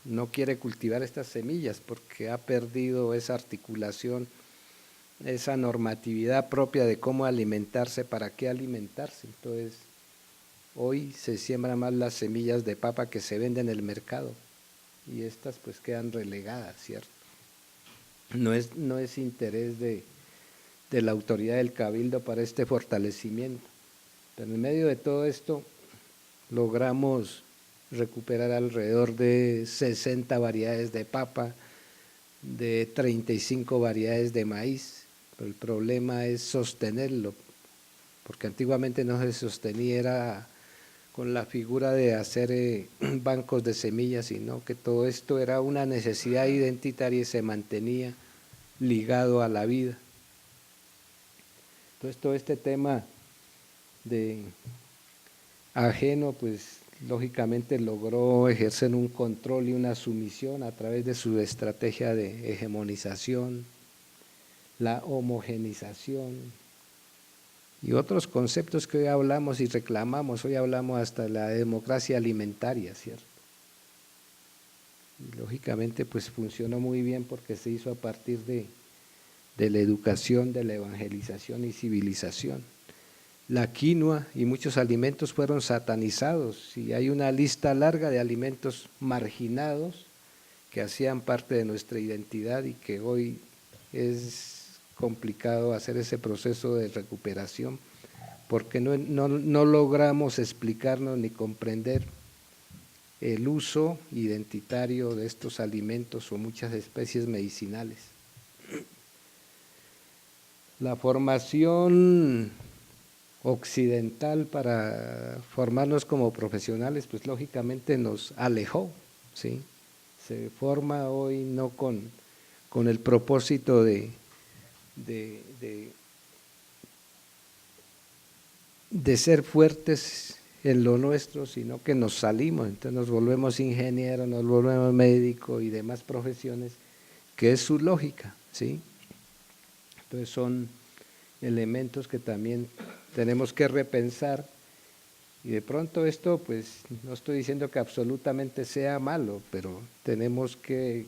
no quiere cultivar estas semillas porque ha perdido esa articulación, esa normatividad propia de cómo alimentarse, para qué alimentarse. Entonces, hoy se siembran más las semillas de papa que se venden en el mercado y estas pues quedan relegadas, ¿cierto? No es interés de la autoridad del cabildo para este fortalecimiento. Pero en medio de todo esto logramos recuperar alrededor de 60 variedades de papa, de 35 variedades de maíz, pero el problema es sostenerlo, porque antiguamente no se sostenía, era con la figura de hacer bancos de semillas, sino que todo esto era una necesidad identitaria y se mantenía ligado a la vida. Entonces todo este tema de ajeno, pues lógicamente logró ejercer un control y una sumisión a través de su estrategia de hegemonización, la homogenización y otros conceptos que hoy hablamos y reclamamos. Hoy hablamos hasta de la democracia alimentaria, ¿cierto? Y lógicamente pues funcionó muy bien porque se hizo a partir de la educación, de la evangelización y civilización. La quinoa y muchos alimentos fueron satanizados y hay una lista larga de alimentos marginados que hacían parte de nuestra identidad y que hoy es complicado hacer ese proceso de recuperación porque no logramos explicarnos ni comprender el uso identitario de estos alimentos o muchas especies medicinales. La formación occidental para formarnos como profesionales, pues lógicamente nos alejó, ¿sí? Se forma hoy no con el propósito de ser fuertes en lo nuestro, sino que nos salimos, entonces nos volvemos ingenieros, nos volvemos médicos y demás profesiones, que es su lógica, ¿sí? Entonces son elementos que también tenemos que repensar y de pronto esto, pues no estoy diciendo que absolutamente sea malo, pero tenemos que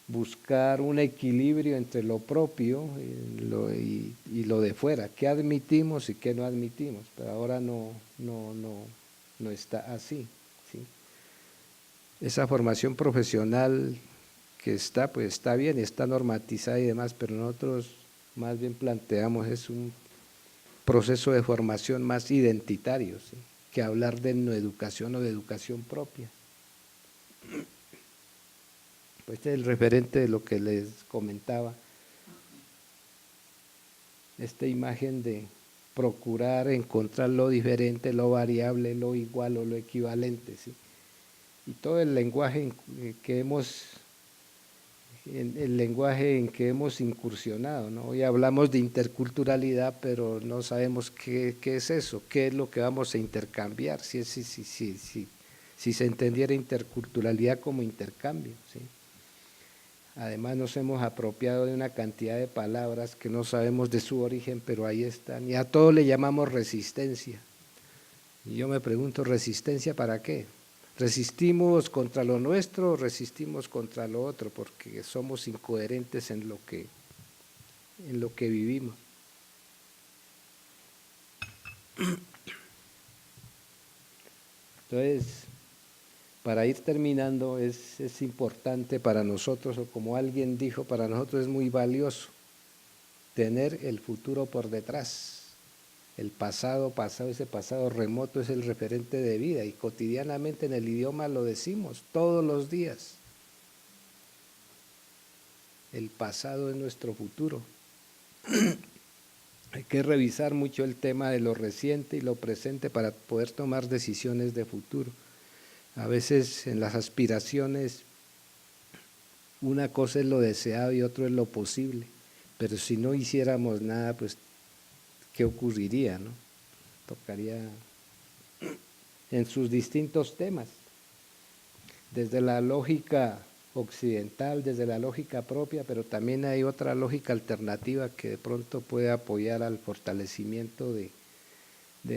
buscar un equilibrio entre lo propio y lo de fuera, qué admitimos y qué no admitimos, pero ahora no está así, ¿sí? Esa formación profesional que está, pues está bien, está normatizada y demás, pero nosotros más bien planteamos es un proceso de formación más identitario, ¿sí?, que hablar de no educación o de educación propia. Pues este es el referente de lo que les comentaba, esta imagen de procurar encontrar lo diferente, lo variable, lo igual o lo equivalente, ¿sí? Y todo el lenguaje en que hemos incursionado, ¿no? Hoy hablamos de interculturalidad, pero no sabemos qué es eso, qué es lo que vamos a intercambiar, si se entendiera interculturalidad como intercambio, ¿sí? Además nos hemos apropiado de una cantidad de palabras que no sabemos de su origen, pero ahí están, y a todo le llamamos resistencia. Y yo me pregunto, ¿resistencia para qué? ¿Resistimos contra lo nuestro o resistimos contra lo otro? Porque somos incoherentes en lo que vivimos. Entonces, para ir terminando, es importante para nosotros, o como alguien dijo, para nosotros es muy valioso tener el futuro por detrás. El pasado, ese pasado remoto es el referente de vida y cotidianamente en el idioma lo decimos todos los días. El pasado es nuestro futuro. Hay que revisar mucho el tema de lo reciente y lo presente para poder tomar decisiones de futuro. A veces en las aspiraciones una cosa es lo deseado y otro es lo posible, pero si no hiciéramos nada, pues ¿qué ocurriría, no? tocaría en sus distintos temas, desde la lógica occidental, desde la lógica propia, pero también hay otra lógica alternativa que de pronto puede apoyar al fortalecimiento de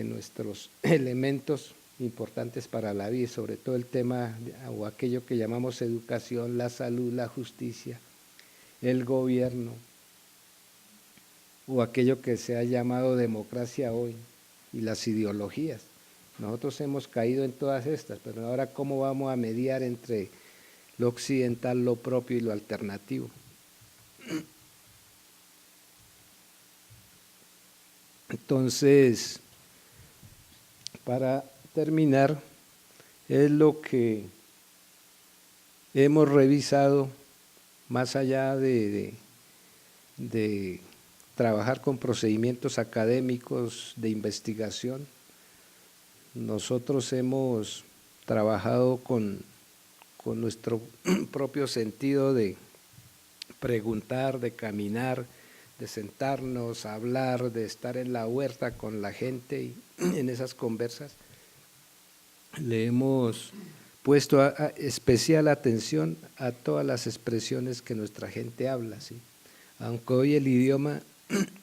nuestros elementos importantes para la vida, sobre todo el tema o aquello que llamamos educación, la salud, la justicia, el gobierno, o aquello que se ha llamado democracia hoy, y las ideologías. Nosotros hemos caído en todas estas, pero ahora ¿cómo vamos a mediar entre lo occidental, lo propio y lo alternativo? Entonces, para terminar, es lo que hemos revisado más allá de trabajar con procedimientos académicos de investigación. Nosotros hemos trabajado con nuestro propio sentido de preguntar, de caminar, de sentarnos, hablar, de estar en la huerta con la gente y en esas conversas. Le hemos puesto especial atención a todas las expresiones que nuestra gente habla, ¿sí? Aunque hoy el idioma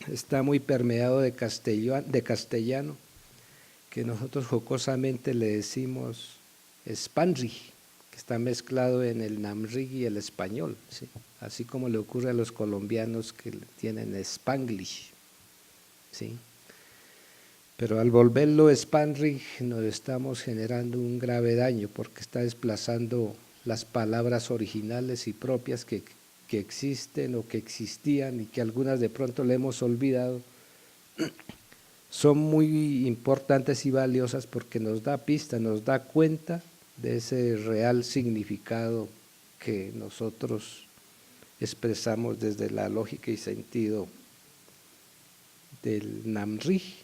está muy permeado de castellano, que nosotros jocosamente le decimos Spanglish, que está mezclado en el Namrig y el español, ¿sí? Así como le ocurre a los colombianos que tienen Spanglish, ¿sí? Pero al volverlo Spanglish nos estamos generando un grave daño porque está desplazando las palabras originales y propias que existen o que existían y que algunas de pronto le hemos olvidado. Son muy importantes y valiosas porque nos da pista, nos da cuenta de ese real significado que nosotros expresamos desde la lógica y sentido del Namrig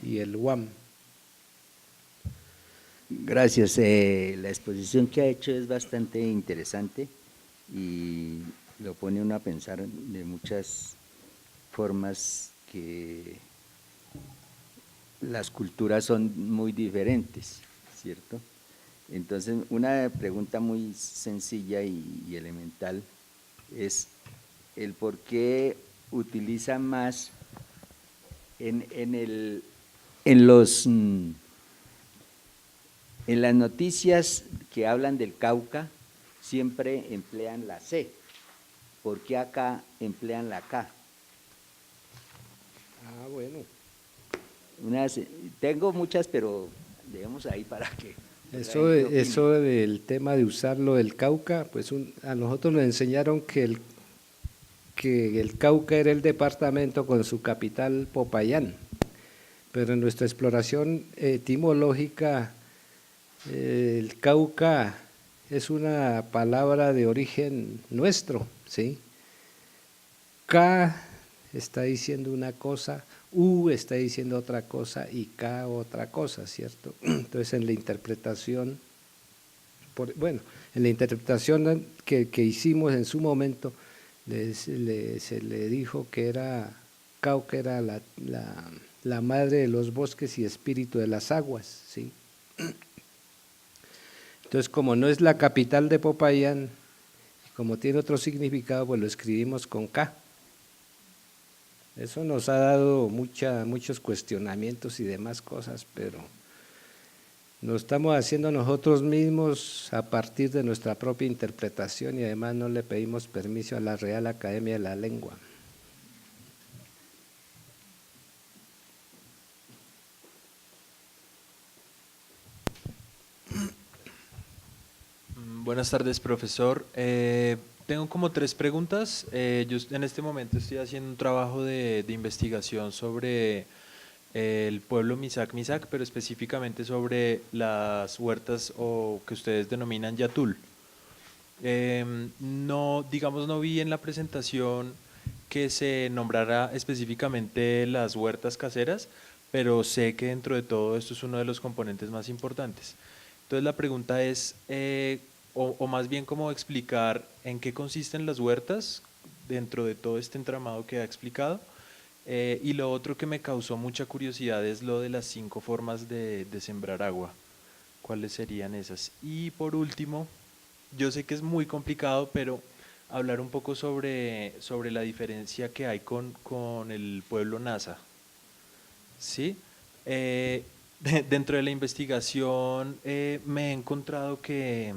y el WAM. Gracias, la exposición que ha hecho es bastante interesante y lo pone uno a pensar de muchas formas que las culturas son muy diferentes, ¿cierto? Entonces, una pregunta muy sencilla y elemental es el por qué utiliza más en las noticias que hablan del Cauca, siempre emplean la C. ¿Por qué acá emplean la K? Ah, bueno. Tengo muchas, pero dejemos ahí para que… Eso del tema de usarlo del Cauca, pues a nosotros nos enseñaron que el Cauca era el departamento con su capital Popayán, pero en nuestra exploración etimológica el Cauca es una palabra de origen nuestro, ¿sí? K está diciendo una cosa, U está diciendo otra cosa y K otra cosa, ¿cierto? Entonces en la interpretación, en la interpretación que hicimos en su momento, se le dijo que Cauca era la madre de los bosques y espíritu de las aguas, ¿sí? Entonces, como no es la capital de Popayán, como tiene otro significado, pues lo escribimos con K. Eso nos ha dado muchos cuestionamientos y demás cosas, pero lo estamos haciendo nosotros mismos a partir de nuestra propia interpretación y además no le pedimos permiso a la Real Academia de la Lengua. Buenas tardes, profesor. Tengo como 3 preguntas. Yo en este momento estoy haciendo un trabajo de investigación sobre el pueblo Misak Misak, pero específicamente sobre las huertas o que ustedes denominan Yatul. No vi en la presentación que se nombrara específicamente las huertas caseras, pero sé que dentro de todo esto es uno de los componentes más importantes. Entonces la pregunta es, o más bien cómo explicar en qué consisten las huertas dentro de todo este entramado que ha explicado Y lo otro que me causó mucha curiosidad es lo de las 5 formas de sembrar agua. ¿Cuáles serían esas? Y por último, yo sé que es muy complicado, pero hablar un poco sobre la diferencia que hay con el pueblo Nasa. ¿Sí? Dentro de la investigación me he encontrado que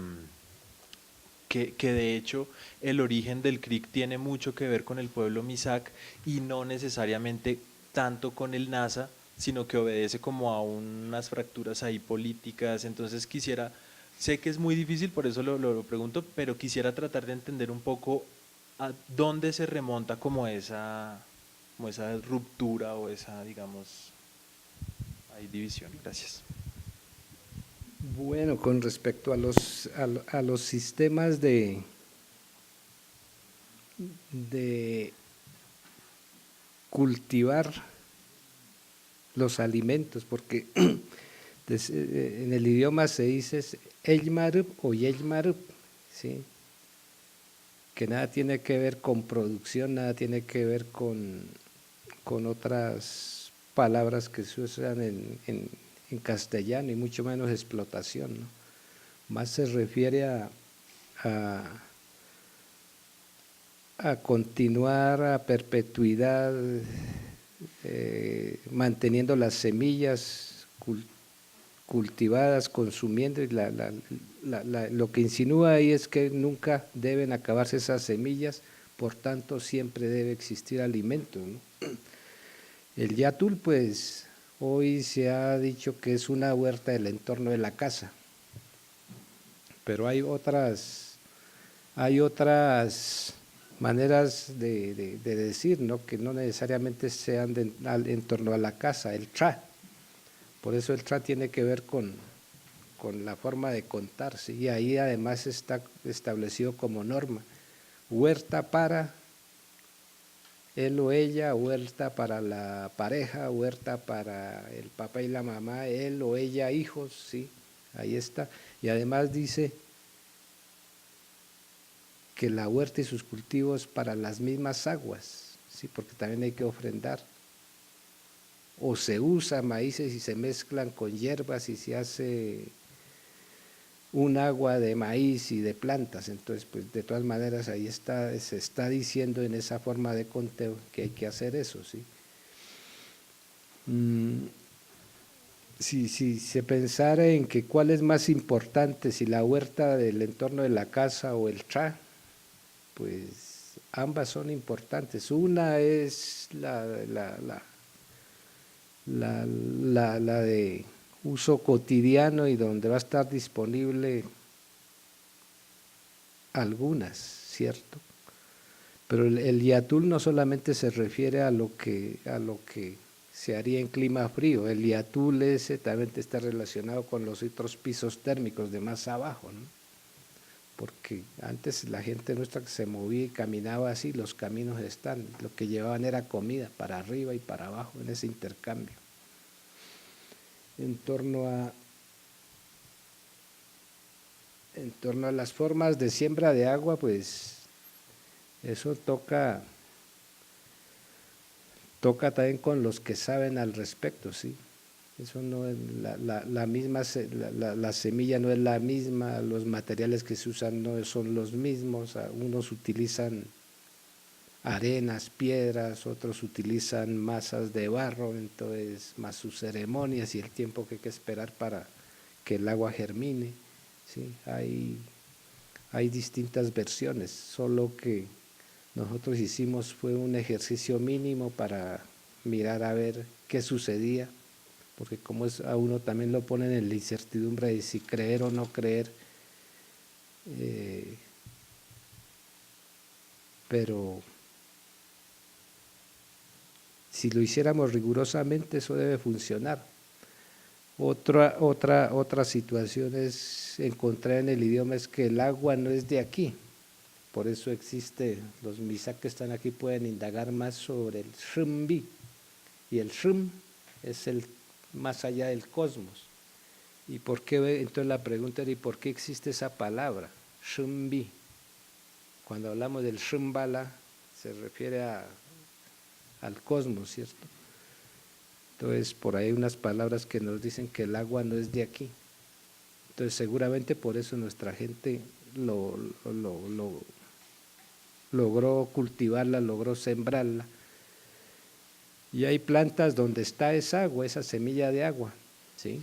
de hecho el origen del CRIC tiene mucho que ver con el pueblo Misak y no necesariamente tanto con el NASA, sino que obedece como a unas fracturas ahí políticas. Entonces quisiera, sé que es muy difícil, por eso lo pregunto, pero quisiera tratar de entender un poco a dónde se remonta como esa ruptura o esa, digamos, hay división. Gracias. Bueno, con respecto a los sistemas de cultivar los alimentos, porque en el idioma se dice Elmarup o Yelmarup, ¿sí? Que nada tiene que ver con producción, nada tiene que ver con otras palabras que se usan en castellano y mucho menos explotación, ¿no? Más se refiere a, a continuar a perpetuidad, manteniendo las semillas cultivadas, consumiendo, y lo que insinúa ahí es que nunca deben acabarse esas semillas, por tanto siempre debe existir alimento, ¿no? El yatul, pues hoy se ha dicho que es una huerta del entorno de la casa, pero hay otras maneras de decir, ¿no? Que no necesariamente sean en torno a la casa, el tra. Por eso el tra tiene que ver con la forma de contarse, y ahí además está establecido como norma: huerta para él o ella, huerta para la pareja, huerta para el papá y la mamá, él o ella, hijos, sí, ahí está. Y además dice que la huerta y sus cultivos para las mismas aguas, sí, porque también hay que ofrendar. O se usa maíces y se mezclan con hierbas y se hace un agua de maíz y de plantas. Entonces, pues de todas maneras ahí se está diciendo en esa forma de conteo que hay que hacer eso, ¿sí? Si se pensara en que cuál es más importante, si la huerta del entorno de la casa o el tra, pues ambas son importantes. Una es la de uso cotidiano y donde va a estar disponible algunas, ¿cierto? Pero el yatul no solamente se refiere a lo que se haría en clima frío, el yatul ese también está relacionado con los otros pisos térmicos de más abajo, ¿no? Porque antes la gente nuestra que se movía y caminaba así, los caminos están, lo que llevaban era comida para arriba y para abajo en ese intercambio. En torno a las formas de siembra de agua, pues eso toca también con los que saben al respecto, ¿sí? Eso no es la misma, la semilla no es la misma, los materiales que se usan no son los mismos, unos utilizan arenas, piedras, otros utilizan masas de barro, entonces más sus ceremonias y el tiempo que hay que esperar para que el agua germine, ¿sí? Hay distintas versiones, solo que nosotros hicimos fue un ejercicio mínimo para mirar a ver qué sucedía, porque como a uno también lo ponen en la incertidumbre de si creer o no creer, pero si lo hiciéramos rigurosamente eso debe funcionar. Otra situación es encontrar en el idioma es que el agua no es de aquí, por eso existe, los misak que están aquí pueden indagar más sobre el Shrimbi, y el Shrim es el más allá del cosmos. ¿Y por qué? Entonces la pregunta era, ¿y por qué existe esa palabra, Shrimbi? Cuando hablamos del Shrimbala se refiere al cosmos, ¿cierto? Entonces, por ahí hay unas palabras que nos dicen que el agua no es de aquí. Entonces, seguramente por eso nuestra gente logró cultivarla, logró sembrarla. Y hay plantas donde está esa agua, esa semilla de agua, ¿sí?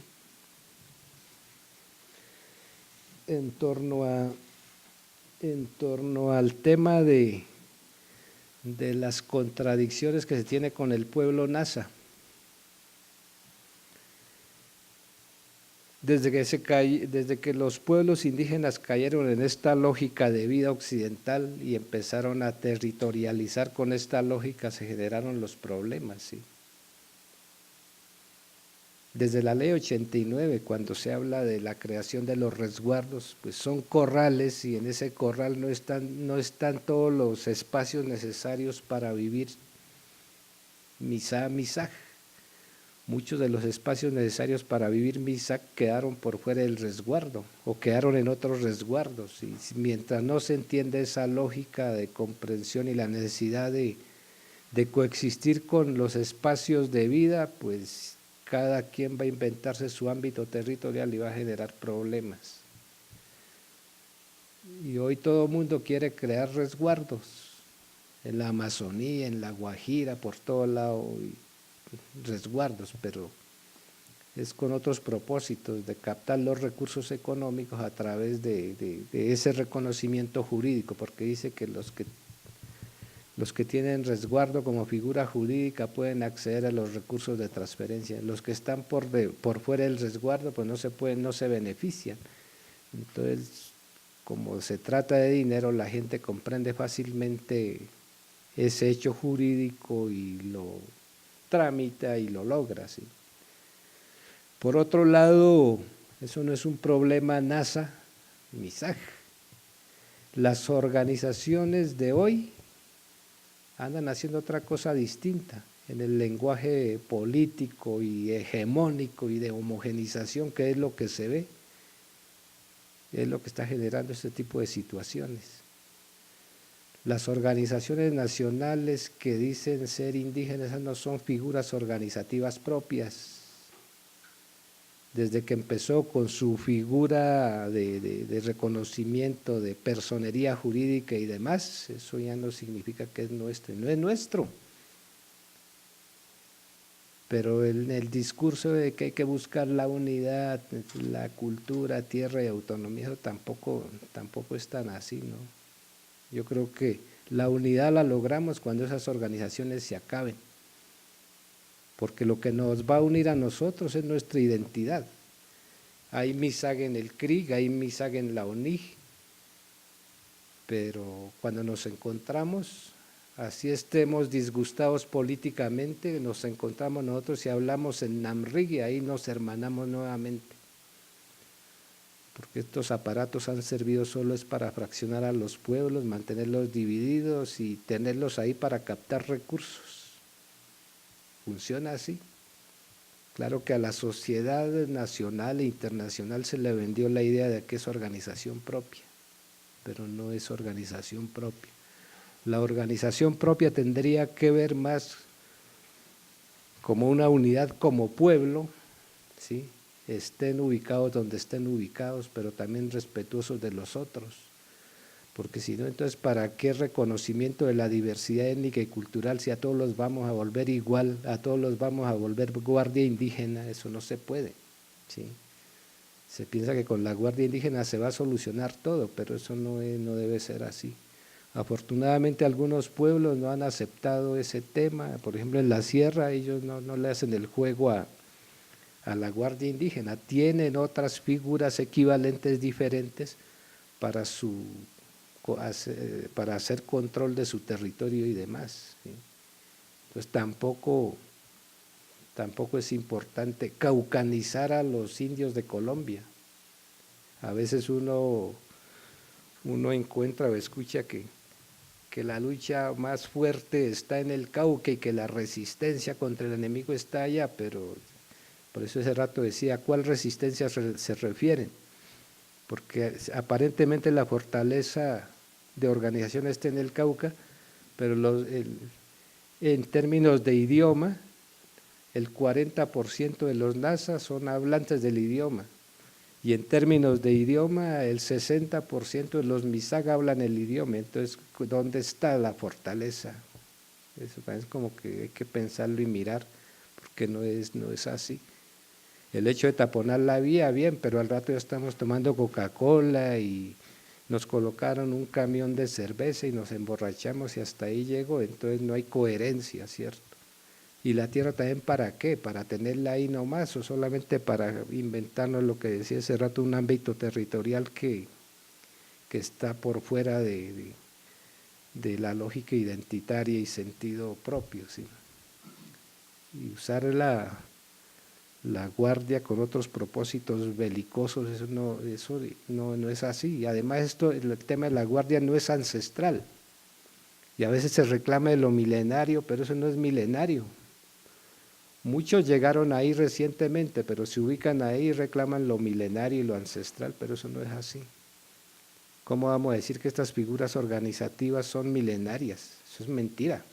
En torno al tema de las contradicciones que se tiene con el pueblo nasa. Desde que los pueblos indígenas cayeron en esta lógica de vida occidental y empezaron a territorializar con esta lógica, se generaron los problemas, ¿sí? Desde la ley 89, cuando se habla de la creación de los resguardos, pues son corrales y en ese corral no están todos los espacios necesarios para vivir misaj. Muchos de los espacios necesarios para vivir misaj quedaron por fuera del resguardo o quedaron en otros resguardos. Y mientras no se entiende esa lógica de comprensión y la necesidad de coexistir con los espacios de vida, pues cada quien va a inventarse su ámbito territorial y va a generar problemas. Y hoy todo el mundo quiere crear resguardos en la Amazonía, en la Guajira, por todo lado, resguardos, pero es con otros propósitos, de captar los recursos económicos a través de ese reconocimiento jurídico, porque dice que los que tienen resguardo como figura jurídica pueden acceder a los recursos de transferencia. Los que están por fuera del resguardo, pues no se benefician. Entonces, como se trata de dinero, la gente comprende fácilmente ese hecho jurídico y lo tramita y lo logra, ¿sí? Por otro lado, eso no es un problema NASA, misaj. Las organizaciones de hoy andan haciendo otra cosa distinta en el lenguaje político y hegemónico y de homogenización, que es lo que se ve, es lo que está generando este tipo de situaciones. Las organizaciones nacionales que dicen ser indígenas no son figuras organizativas propias. Desde que empezó con su figura de reconocimiento, de personería jurídica y demás, eso ya no significa que es nuestro, no es nuestro. Pero en el discurso de que hay que buscar la unidad, la cultura, tierra y autonomía, eso tampoco es tan así, ¿no? Yo creo que la unidad la logramos cuando esas organizaciones se acaben, porque lo que nos va a unir a nosotros es nuestra identidad. Hay misaj en el CRIG, hay misaj en la ONIG, pero cuando nos encontramos, así estemos disgustados políticamente, nos encontramos nosotros y hablamos en Namrig y ahí nos hermanamos nuevamente. Porque estos aparatos han servido solo es para fraccionar a los pueblos, mantenerlos divididos y tenerlos ahí para captar recursos. Funciona así. Claro que a la sociedad nacional e internacional se le vendió la idea de que es organización propia, pero no es organización propia. La organización propia tendría que ver más como una unidad como pueblo, ¿sí? Estén ubicados donde estén ubicados, pero también respetuosos de los otros, porque si no, entonces ¿para qué reconocimiento de la diversidad étnica y cultural si a todos los vamos a volver igual, a todos los vamos a volver guardia indígena? Eso no se puede, ¿sí? Se piensa que con la guardia indígena se va a solucionar todo, pero eso no debe ser así. Afortunadamente algunos pueblos no han aceptado ese tema, por ejemplo en la sierra ellos no le hacen el juego a la guardia indígena, tienen otras figuras equivalentes diferentes para hacer control de su territorio y demás, ¿sí? Entonces tampoco es importante caucanizar a los indios de Colombia. A veces uno encuentra o escucha que la lucha más fuerte está en el Cauca y que la resistencia contra el enemigo está allá, pero por eso ese rato decía, ¿a cuál resistencia se refieren? Porque aparentemente la fortaleza de organización está en el Cauca, pero En términos de idioma, el 40% de los NASA son hablantes del idioma. Y en términos de idioma, el 60% de los MISAC hablan el idioma. Entonces, ¿dónde está la fortaleza? Eso es como que hay que pensarlo y mirar, porque no es así. El hecho de taponar la vía, bien, pero al rato ya estamos tomando Coca-Cola y nos colocaron un camión de cerveza y nos emborrachamos y hasta ahí llegó. Entonces no hay coherencia, ¿cierto? ¿Y la tierra también para qué? ¿Para tenerla ahí nomás o solamente para inventarnos lo que decía hace rato, un ámbito territorial que está por fuera de la lógica identitaria y sentido propio? ¿Sí? Y usar la guardia con otros propósitos belicosos, eso no es así. Y además el tema de la guardia no es ancestral. Y a veces se reclama de lo milenario, pero eso no es milenario. Muchos llegaron ahí recientemente, pero se ubican ahí y reclaman lo milenario y lo ancestral, pero eso no es así. ¿Cómo vamos a decir que estas figuras organizativas son milenarias? Eso es mentira.